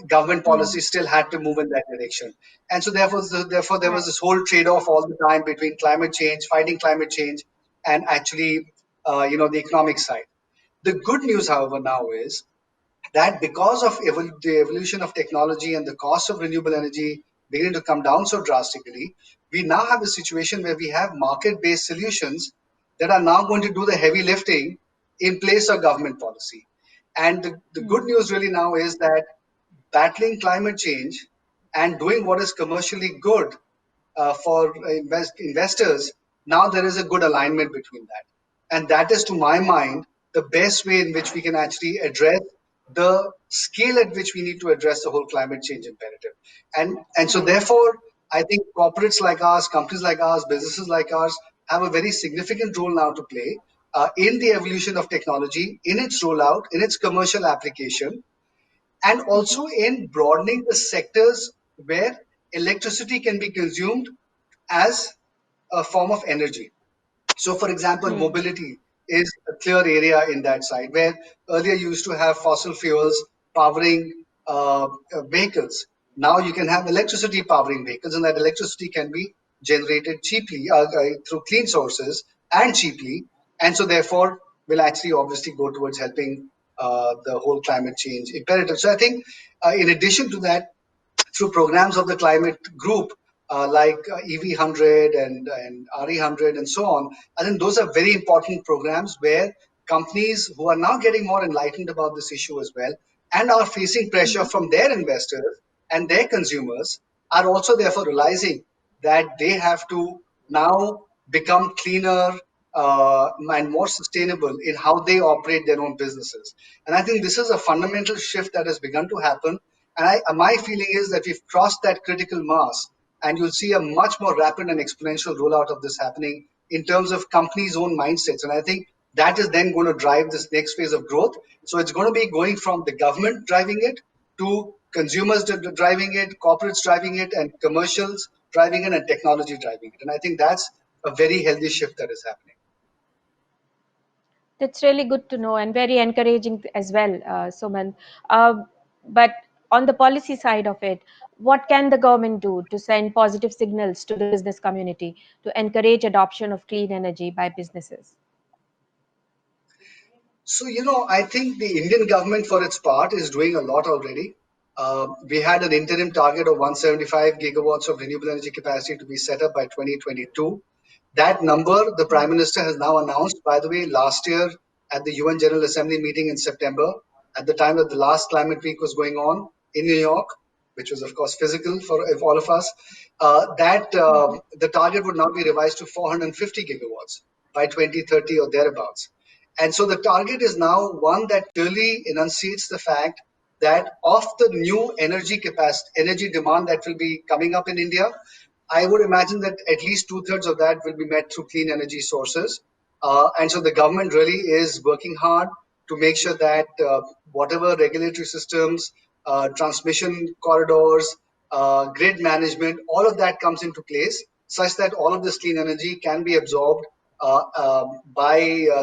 government Mm. policy still had to move in that direction. And so therefore there was Right. this whole trade-off all the time between climate change, fighting climate change, and actually, the economic side. The good news, however, now is that because of the evolution of technology and the cost of renewable energy beginning to come down so drastically, we now have a situation where we have market-based solutions that are now going to do the heavy lifting in place of government policy. And the good Mm. news really now is that battling climate change and doing what is commercially good for investors, now there is a good alignment between that. And that is, to my mind, the best way in which we can actually address the scale at which we need to address the whole climate change imperative. And so, Right. therefore, I think corporates like ours, companies like ours, businesses like ours have a very significant role now to play in the evolution of technology, in its rollout, in its commercial application, and Hmm. also in broadening the sectors where electricity can be consumed as a form of energy. So, for example, Hmm. mobility is a clear area in that side where earlier you used to have fossil fuels powering vehicles. Now you can have electricity powering vehicles, and that electricity can be generated cheaply through clean sources and cheaply. And so, therefore, will actually obviously go towards helping the whole climate change imperative. So, I think in addition to that, through programs of the climate group like EV100 and RE100 and so on. I think those are very important programs where companies who are now getting more enlightened about this issue as well and are facing pressure Hmm. from their investors and their consumers are also therefore realizing that they have to now become cleaner and more sustainable in how they operate their own businesses. And I think this is a fundamental shift that has begun to happen, and my feeling is that we've crossed that critical mass, and you'll see a much more rapid and exponential rollout of this happening in terms of companies' own mindsets. And I think that is then going to drive this next phase of growth. So it's going to be going from the government driving it to consumers driving it, corporates driving it, and commercials driving it, and technology driving it. And I think that's a very healthy shift that is happening. That's really good to know and very encouraging as well, Suman. Uh, but on the policy side of it, what can the government do to send positive signals to the business community to encourage adoption of clean energy by businesses? So, I think the Indian government, for its part, is doing a lot already. We had an interim target of 175 gigawatts of renewable energy capacity to be set up by 2022. That number, the Prime Minister has now announced, by the way, last year at the UN General Assembly meeting in September, at the time that the last climate week was going on in New York, which was, of course, physical for all of us, that the target would now be revised to 450 gigawatts by 2030 or thereabouts. And so the target is now one that clearly enunciates the fact that of the new energy capacity, energy demand that will be coming up in India, I would imagine that at least two-thirds of that will be met through clean energy sources. And so the government really is working hard to make sure that whatever regulatory systems, transmission corridors, grid management, all of that comes into place such that all of this clean energy can be absorbed by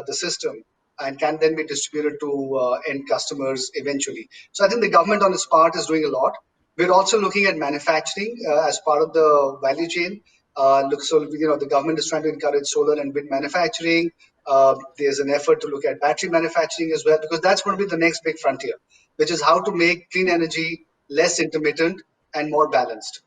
the system and can then be distributed to end customers eventually. So I think the government on its part is doing a lot. We're also looking at manufacturing as part of the value chain. Look, so the government is trying to encourage solar and wind manufacturing. There's an effort to look at battery manufacturing as well, because that's going to be the next big frontier, which is how to make clean energy less intermittent and more balanced.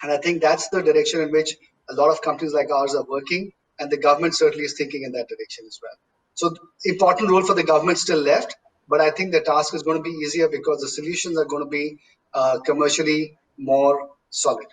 And I think that's the direction in which a lot of companies like ours are working, and the government certainly is thinking in that direction as well. So, important role for the government still left, but I think the task is going to be easier because the solutions are going to be commercially more solid.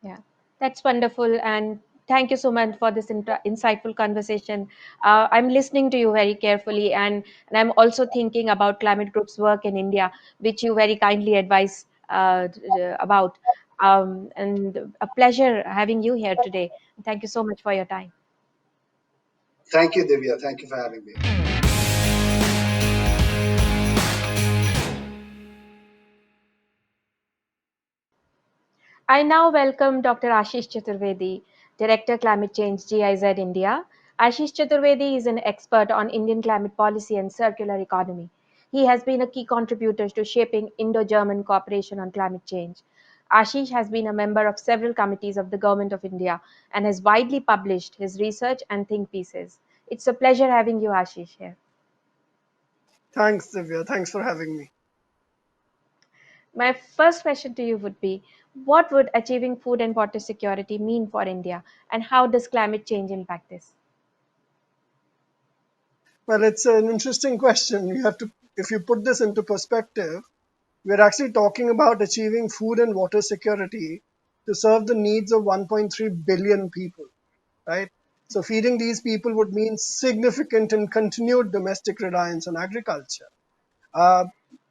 Yeah, that's wonderful. And thank you so much for this insightful conversation. I'm listening to you very carefully, and I'm also thinking about climate group's work in India, which you very kindly advise about. And a pleasure having you here today. Thank you so much for your time. Thank you, Divya. Thank you for having me. I now welcome Dr. Ashish Chaturvedi, Director Climate Change GIZ India. Ashish Chaturvedi is an expert on Indian climate policy and circular economy. He has been a key contributor to shaping Indo-German cooperation on climate change. Ashish has been a member of several committees of the Government of India and has widely published his research and think pieces. It's a pleasure having you, Ashish, here. Thanks, Divya. Thanks for having me. My first question to you would be, what would achieving food and water security mean for India, and how does climate change impact this? Well, it's an interesting question. If you put this into perspective, we're actually talking about achieving food and water security to serve the needs of 1.3 billion people, right? So feeding these people would mean significant and continued domestic reliance on agriculture. Uh,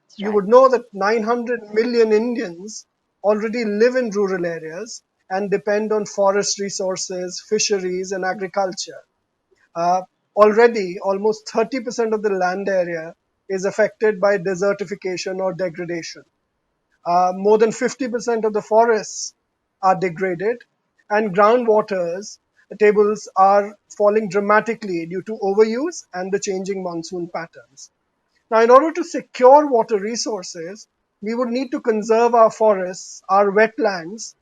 That's you right. would know that 900 million Indians already live in rural areas and depend on forest resources, fisheries, and agriculture. Uh, Already, almost 30% of the land area is affected by desertification or degradation. More than 50% of the forests are degraded, and groundwaters tables are falling dramatically due to overuse and the changing monsoon patterns. Now, in order to secure water resources, we would need to conserve our forests, our wetlands,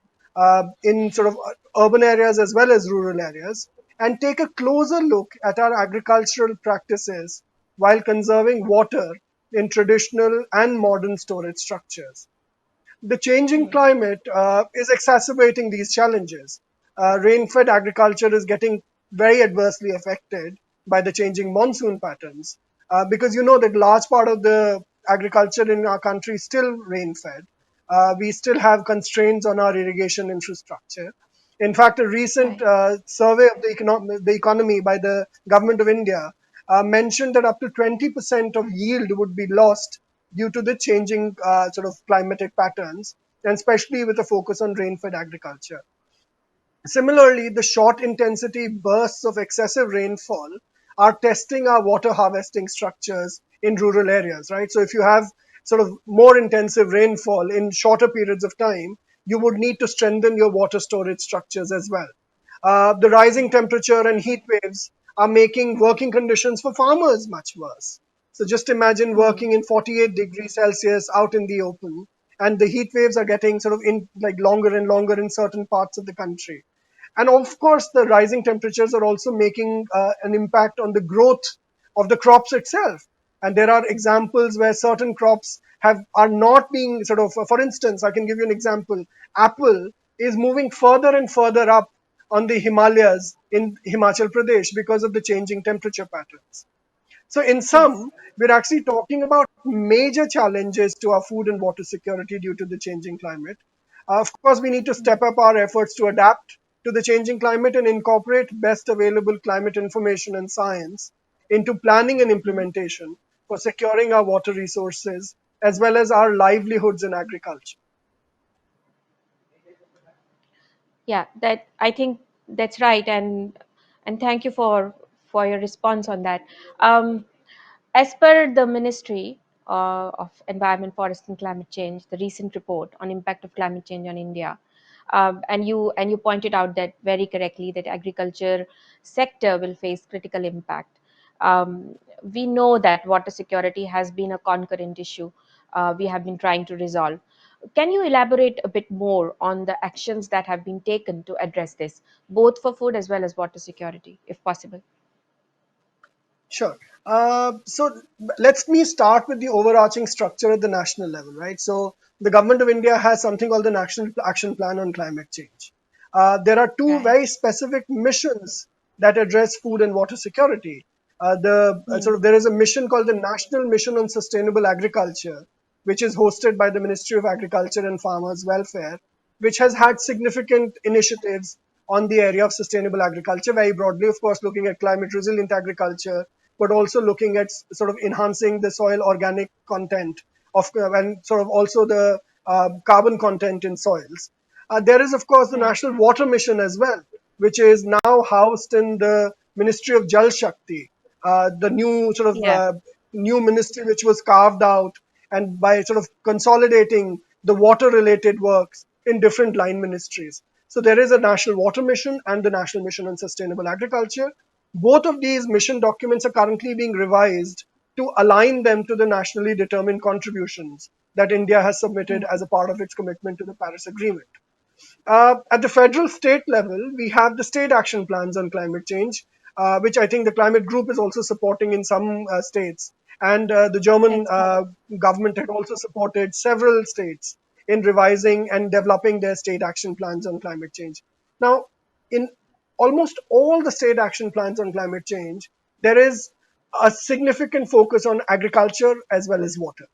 in sort of urban areas as well as rural areas, and take a closer look at our agricultural practices while conserving water in traditional and modern storage structures. The changing Hmm. climate is exacerbating these challenges. Rain-fed agriculture is getting very adversely affected by the changing monsoon patterns because you know that large part of the agriculture in our country is still rain-fed. We still have constraints on our irrigation infrastructure. In fact, a recent Right. survey of the economy by the government of India mentioned that up to 20% of yield would be lost due to the changing sort of climatic patterns, and especially with a focus on rain-fed agriculture. Similarly, the short intensity bursts of excessive rainfall are testing our water harvesting structures in rural areas, right? So if you have sort of more intensive rainfall in shorter periods of time, you would need to strengthen your water storage structures as well. The rising temperature and heat waves are making working conditions for farmers much worse. So just imagine Hmm. working in 48 degrees Celsius out in the open, and the heat waves are getting sort of in like longer and longer in certain parts of the country. And of course, the rising temperatures are also making an impact on the growth of the crops itself. And there are examples where certain crops are not being sort of, for instance, I can give you an example. Apple is moving further and further up on the Himalayas in Himachal Pradesh because of the changing temperature patterns. So, in Yes. sum, we're actually talking about major challenges to our food and water security due to the changing climate. Of course, we need to Hmm. step up our efforts to adapt to the changing climate and incorporate best available climate information and science into planning and Hmm. implementation for securing our water resources as well as our livelihoods in agriculture. Yeah, that I think that's right, and thank you for your response on that. Um, as per the Ministry of Environment, Forest and Climate Change, the recent report on impact of climate change on India, and you pointed out that very correctly that agriculture sector will face critical impact. We know that water security has been a concurrent issue we have been trying to resolve. Can you elaborate a bit more on the actions that have been taken to address this, both for food as well as water security, if possible? Sure. So let's me start with the overarching structure at the national level, right? So the government of India has something called the National Action Plan on Climate Change. There are two Right. very specific missions that address food and water security. There is a mission called the National Mission on Sustainable Agriculture, which is hosted by the Ministry of Agriculture and Farmers Welfare, which has had significant initiatives on the area of sustainable agriculture, very broadly, of course, looking at climate resilient agriculture, but also looking at sort of enhancing the soil organic content of and sort of also the carbon content in soils. There is, of course, the Right. National Water Mission as well, which is now housed in the Ministry of Jal Shakti, the new sort of Yeah. new ministry which was carved out, and by sort of consolidating the water related works in different line ministries. So there is a National Water Mission and the National Mission on Sustainable Agriculture. Both of these mission documents are currently being revised to align them to the nationally determined contributions that India has submitted as a part of its commitment to the Paris Agreement. At the federal state level, we have the state action plans on climate change, which I think the climate group is also supporting in some states. And the German That's correct. government had also supported several states in revising and developing their state action plans on climate change. Now, in almost all the state action plans on climate change, there is a significant focus on agriculture as well as water.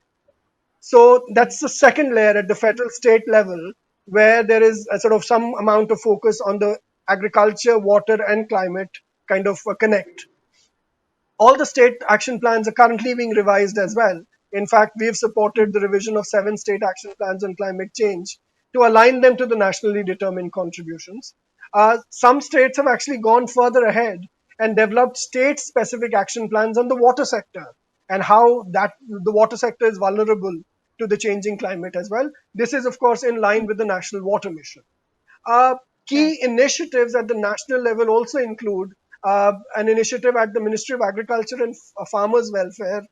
So that's the second layer at the federal state level, where there is a sort of some amount of focus on the agriculture, water, and climate kind of connect. All the state action plans are currently being revised as well. In fact, we have supported the revision of 7 state action plans on climate change to align them to the nationally determined contributions. Some states have actually gone further ahead and developed state specific action plans on the water sector and how that the water sector is vulnerable to the changing climate as well. This is, of course, in line with the National Water Mission. Uh, Right. Key initiatives at the national level also include an initiative at the Ministry of Agriculture and Farmers Welfare,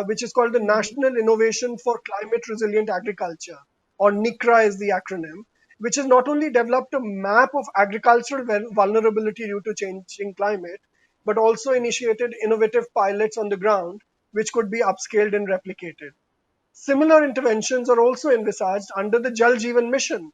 which is called the National Innovation for Climate Resilient Agriculture, or NICRA is the acronym, which has not only developed a map of agricultural vulnerability due to changing climate, but also initiated innovative pilots on the ground, which could be upscaled and replicated. Similar interventions are also envisaged under the Jal Jeevan mission,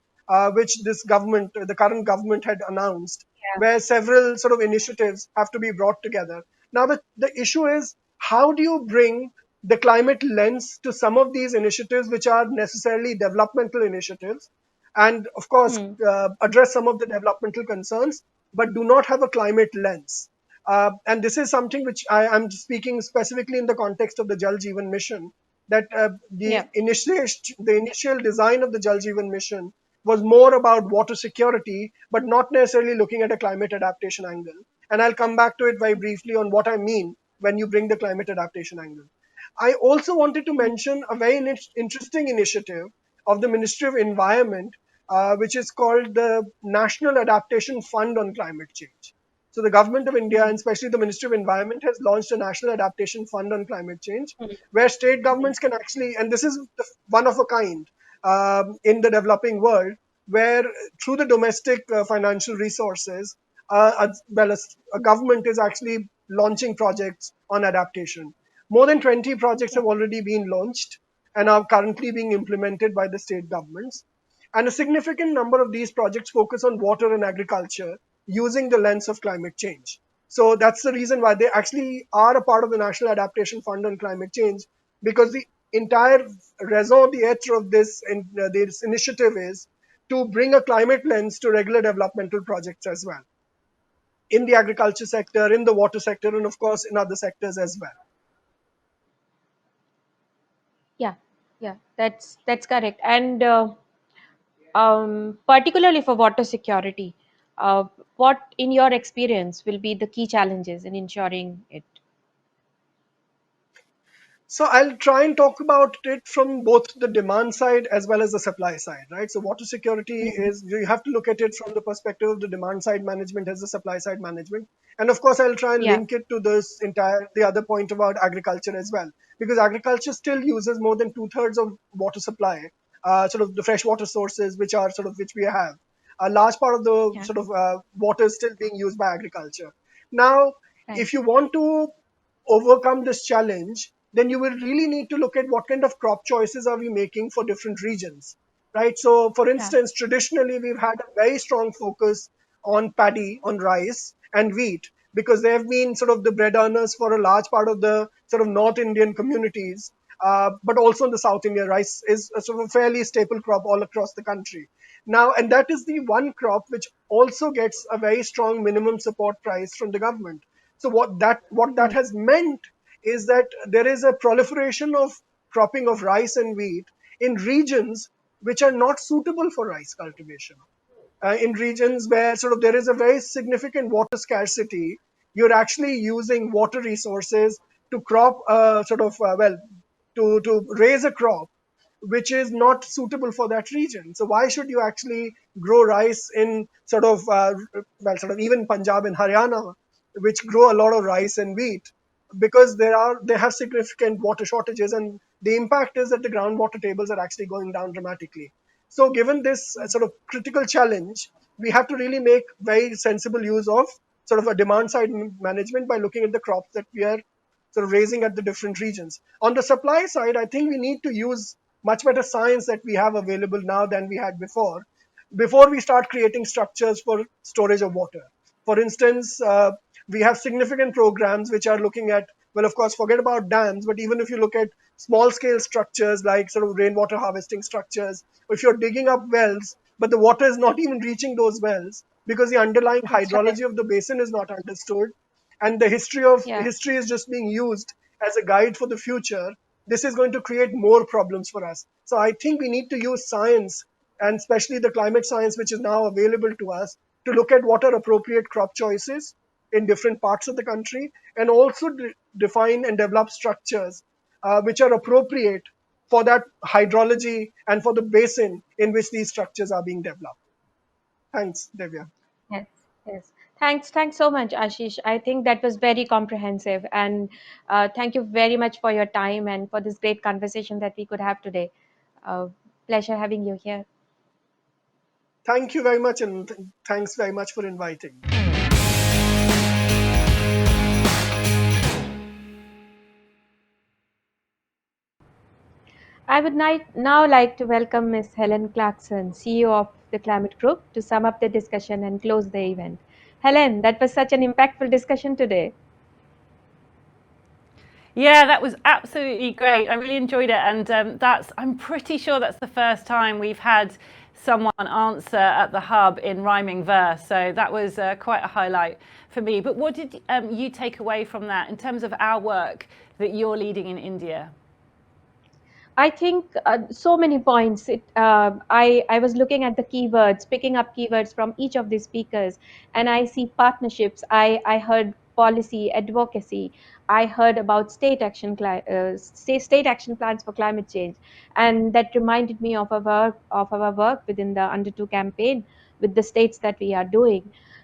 which this government, the current government, had announced, Yeah. where several sort of initiatives have to be brought together. Now, the issue is how do you bring the climate lens to some of these initiatives, which are necessarily developmental initiatives, and of course, Hmm. address some of the developmental concerns, but do not have a climate lens. And this is something which I am speaking specifically in the context of the Jal Jeevan mission, that Yeah. the initial design of the Jal Jeevan mission was more about water security, but not necessarily looking at a climate adaptation angle. And I'll come back to it very briefly on what I mean when you bring the climate adaptation angle. I also wanted to mention a very interesting initiative of the Ministry of Environment, which is called the National Adaptation Fund on Climate Change. So the government of India, and especially the Ministry of Environment, has launched a National Adaptation Fund on Climate Change, where state governments can actually, and this is one of a kind in the developing world, where through the domestic financial resources, a government is actually launching projects on adaptation. More than 20 projects have already been launched and are currently being implemented by the state governments. And a significant number of these projects focus on water and agriculture using the lens of climate change. So that's the reason why they actually are a part of the National Adaptation Fund on Climate Change, because the entire raison d'etre of this initiative is to bring a climate lens to regular developmental projects as well, in the agriculture sector, in the water sector, and of course in other sectors as well. Yeah. Yeah. That's correct. And particularly for water security, uh, what, in your experience, will be the key challenges in ensuring it? So I'll try and talk about it from both the demand side as well as the supply side, right? So water security is, you have to look at it from the perspective of the demand side management as the supply side management. And of course, I'll try and Yeah. link it to the other point about agriculture as well, because agriculture still uses more than 2/3 of water supply sort of the freshwater sources which we have. A large part of the Yeah. water is still being used by agriculture. Now, Right. if you want to overcome this challenge, then you will really need to look at what kind of crop choices are we making for different regions, right? So, for Yeah. instance, traditionally we've had a very strong focus on paddy, on rice and wheat, because they have been sort of the bread earners for a large part of the sort of North Indian communities. But also in the South India, rice is a sort of a fairly staple crop all across the country. Now, and that is the one crop which also gets a very strong minimum support price from the government. So what that Mm. has meant is that there is a proliferation of cropping of rice and wheat in regions which are not suitable for rice cultivation. In regions where sort of there is a very significant water scarcity, you're actually using water resources to crop to raise a crop which is not suitable for that region. So why should you actually grow rice in sort of even Punjab and Haryana, which grow a lot of rice and wheat, because they have significant water shortages, and the impact is that the groundwater tables are actually going down dramatically. So given this sort of critical challenge, we have to really make very sensible use of sort of a demand side management by looking at the crops that we are sort of raising at the different regions. On the supply side, I think we need to use much better science that we have available now than we had before we start creating structures for storage of water. For instance, we have significant programs which are looking at, well, of course, forget about dams, but even if you look at small scale structures like sort of rainwater harvesting structures, if you're digging up wells, but the water is not even reaching those wells because the underlying That's right. hydrology of the basin is not understood, and the Yeah. history is just being used as a guide for the future, this is going to create more problems for us. So I think we need to use science, and especially the climate science which is now available to us, to look at what are appropriate crop choices in different parts of the country, and also define and develop structures which are appropriate for that hydrology and for the basin in which these structures are being developed. Thanks, Devya. Yes, yes. Thanks so much, Ashish. I think that was very comprehensive, and thank you very much for your time and for this great conversation that we could have today. Uh, Pleasure having you here. Thank you very much, and thanks very much for inviting. I would now like to welcome Ms. Helen Clarkson, CEO of the Climate Group, to sum up the discussion and close the event. Helen, that was such an impactful discussion today. Yeah, that was absolutely great. I really enjoyed it, and I'm pretty sure that's the first time we've had someone answer at the hub in rhyming verse. So that was quite a highlight for me. But what did you take away from that in terms of our work that you're leading in India? I think so many points. I was looking at the keywords, picking up keywords from each of these speakers, and I see partnerships. I heard policy advocacy. I heard about state action plans for climate change, and that reminded me of our work within the Under Two campaign with the states that we are doing.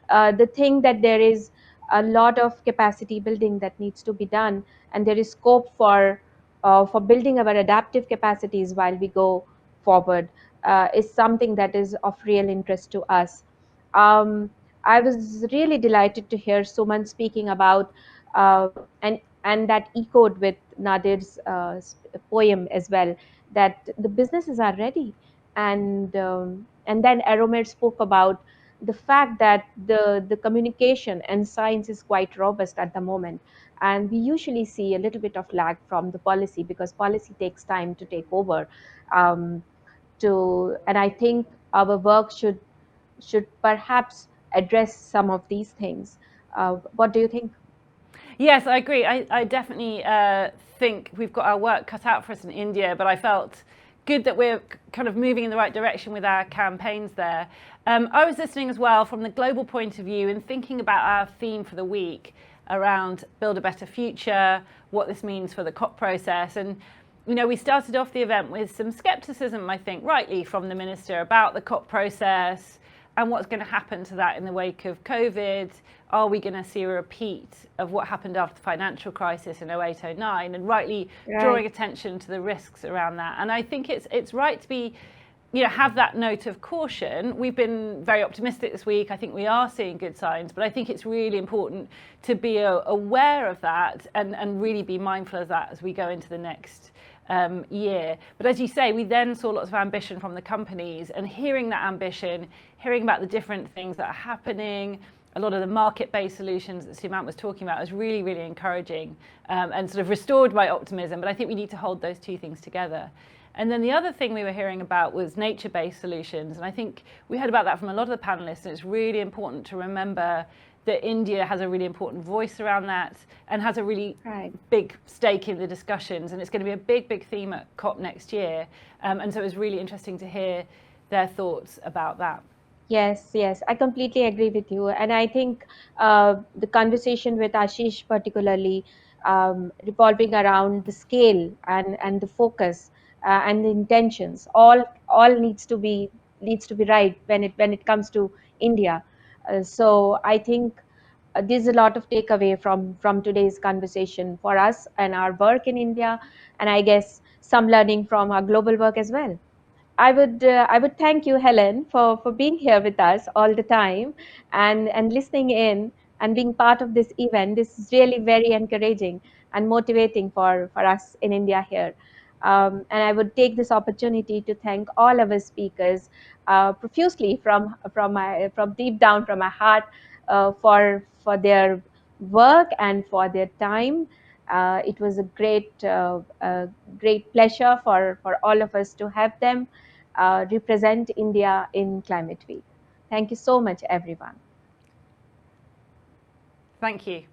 The thing that there is a lot of capacity building that needs to be done, and there is scope for building our adaptive capacities while we go forward is something that is of real interest to us. Um, I was really delighted to hear Sumant speaking about uh, and that echoed with Nadir's poem as well, that the businesses are ready, and then Aromar spoke about the fact that the communication and science is quite robust at the moment, and we usually see a little bit of lag from the policy because policy takes time to take over. um, and I think our work should perhaps address some of these things. What do you think? Yes, I agree. I definitely think we've got our work cut out for us in India, but I felt good that we're kind of moving in the right direction with our campaigns there. I was listening as well from the global point of view and thinking about our theme for the week around build a better future, what this means for the COP process. And, you know, we started off the event with some skepticism, I think, rightly, from the minister about the COP process and what's going to happen to that in the wake of COVID, are we going to see a repeat of what happened after the financial crisis in 08-09, and rightly drawing attention to the risks around that. And I think it's right to be, have that note of caution. We've been very optimistic this week. I think we are seeing good signs, but I think it's really important to be aware of that and really be mindful of that as we go into the next year. But as you say, we then saw lots of ambition from the companies, and hearing that ambition, hearing about the different things that are happening, a lot of the market-based solutions that Sumant was talking about was really, really encouraging and sort of restored my optimism. But I think we need to hold those two things together. And then the other thing we were hearing about was nature-based solutions. And I think we heard about that from a lot of the panelists, and it's really important to remember that India has a really important voice around that and has a really big stake in the discussions. And it's going to be a big, big theme at COP next year. And so it was really interesting to hear their thoughts about that. Yes, I completely agree with you. And I think the conversation with Ashish particularly revolving around the scale and the focus and the intentions, all needs to be right when it comes to India. So I think there's a lot of takeaway from today's conversation for us and our work in India, and I guess some learning from our global work as well. I would thank you, Helen, for being here with us all the time and listening in and being part of this event. This is really very encouraging and motivating for us in India here. And I would take this opportunity to thank all of our speakers profusely from deep down from my heart for their work and for their time. It was a great pleasure for all of us to have them represent India in Climate Week. Thank you so much, everyone. Thank you.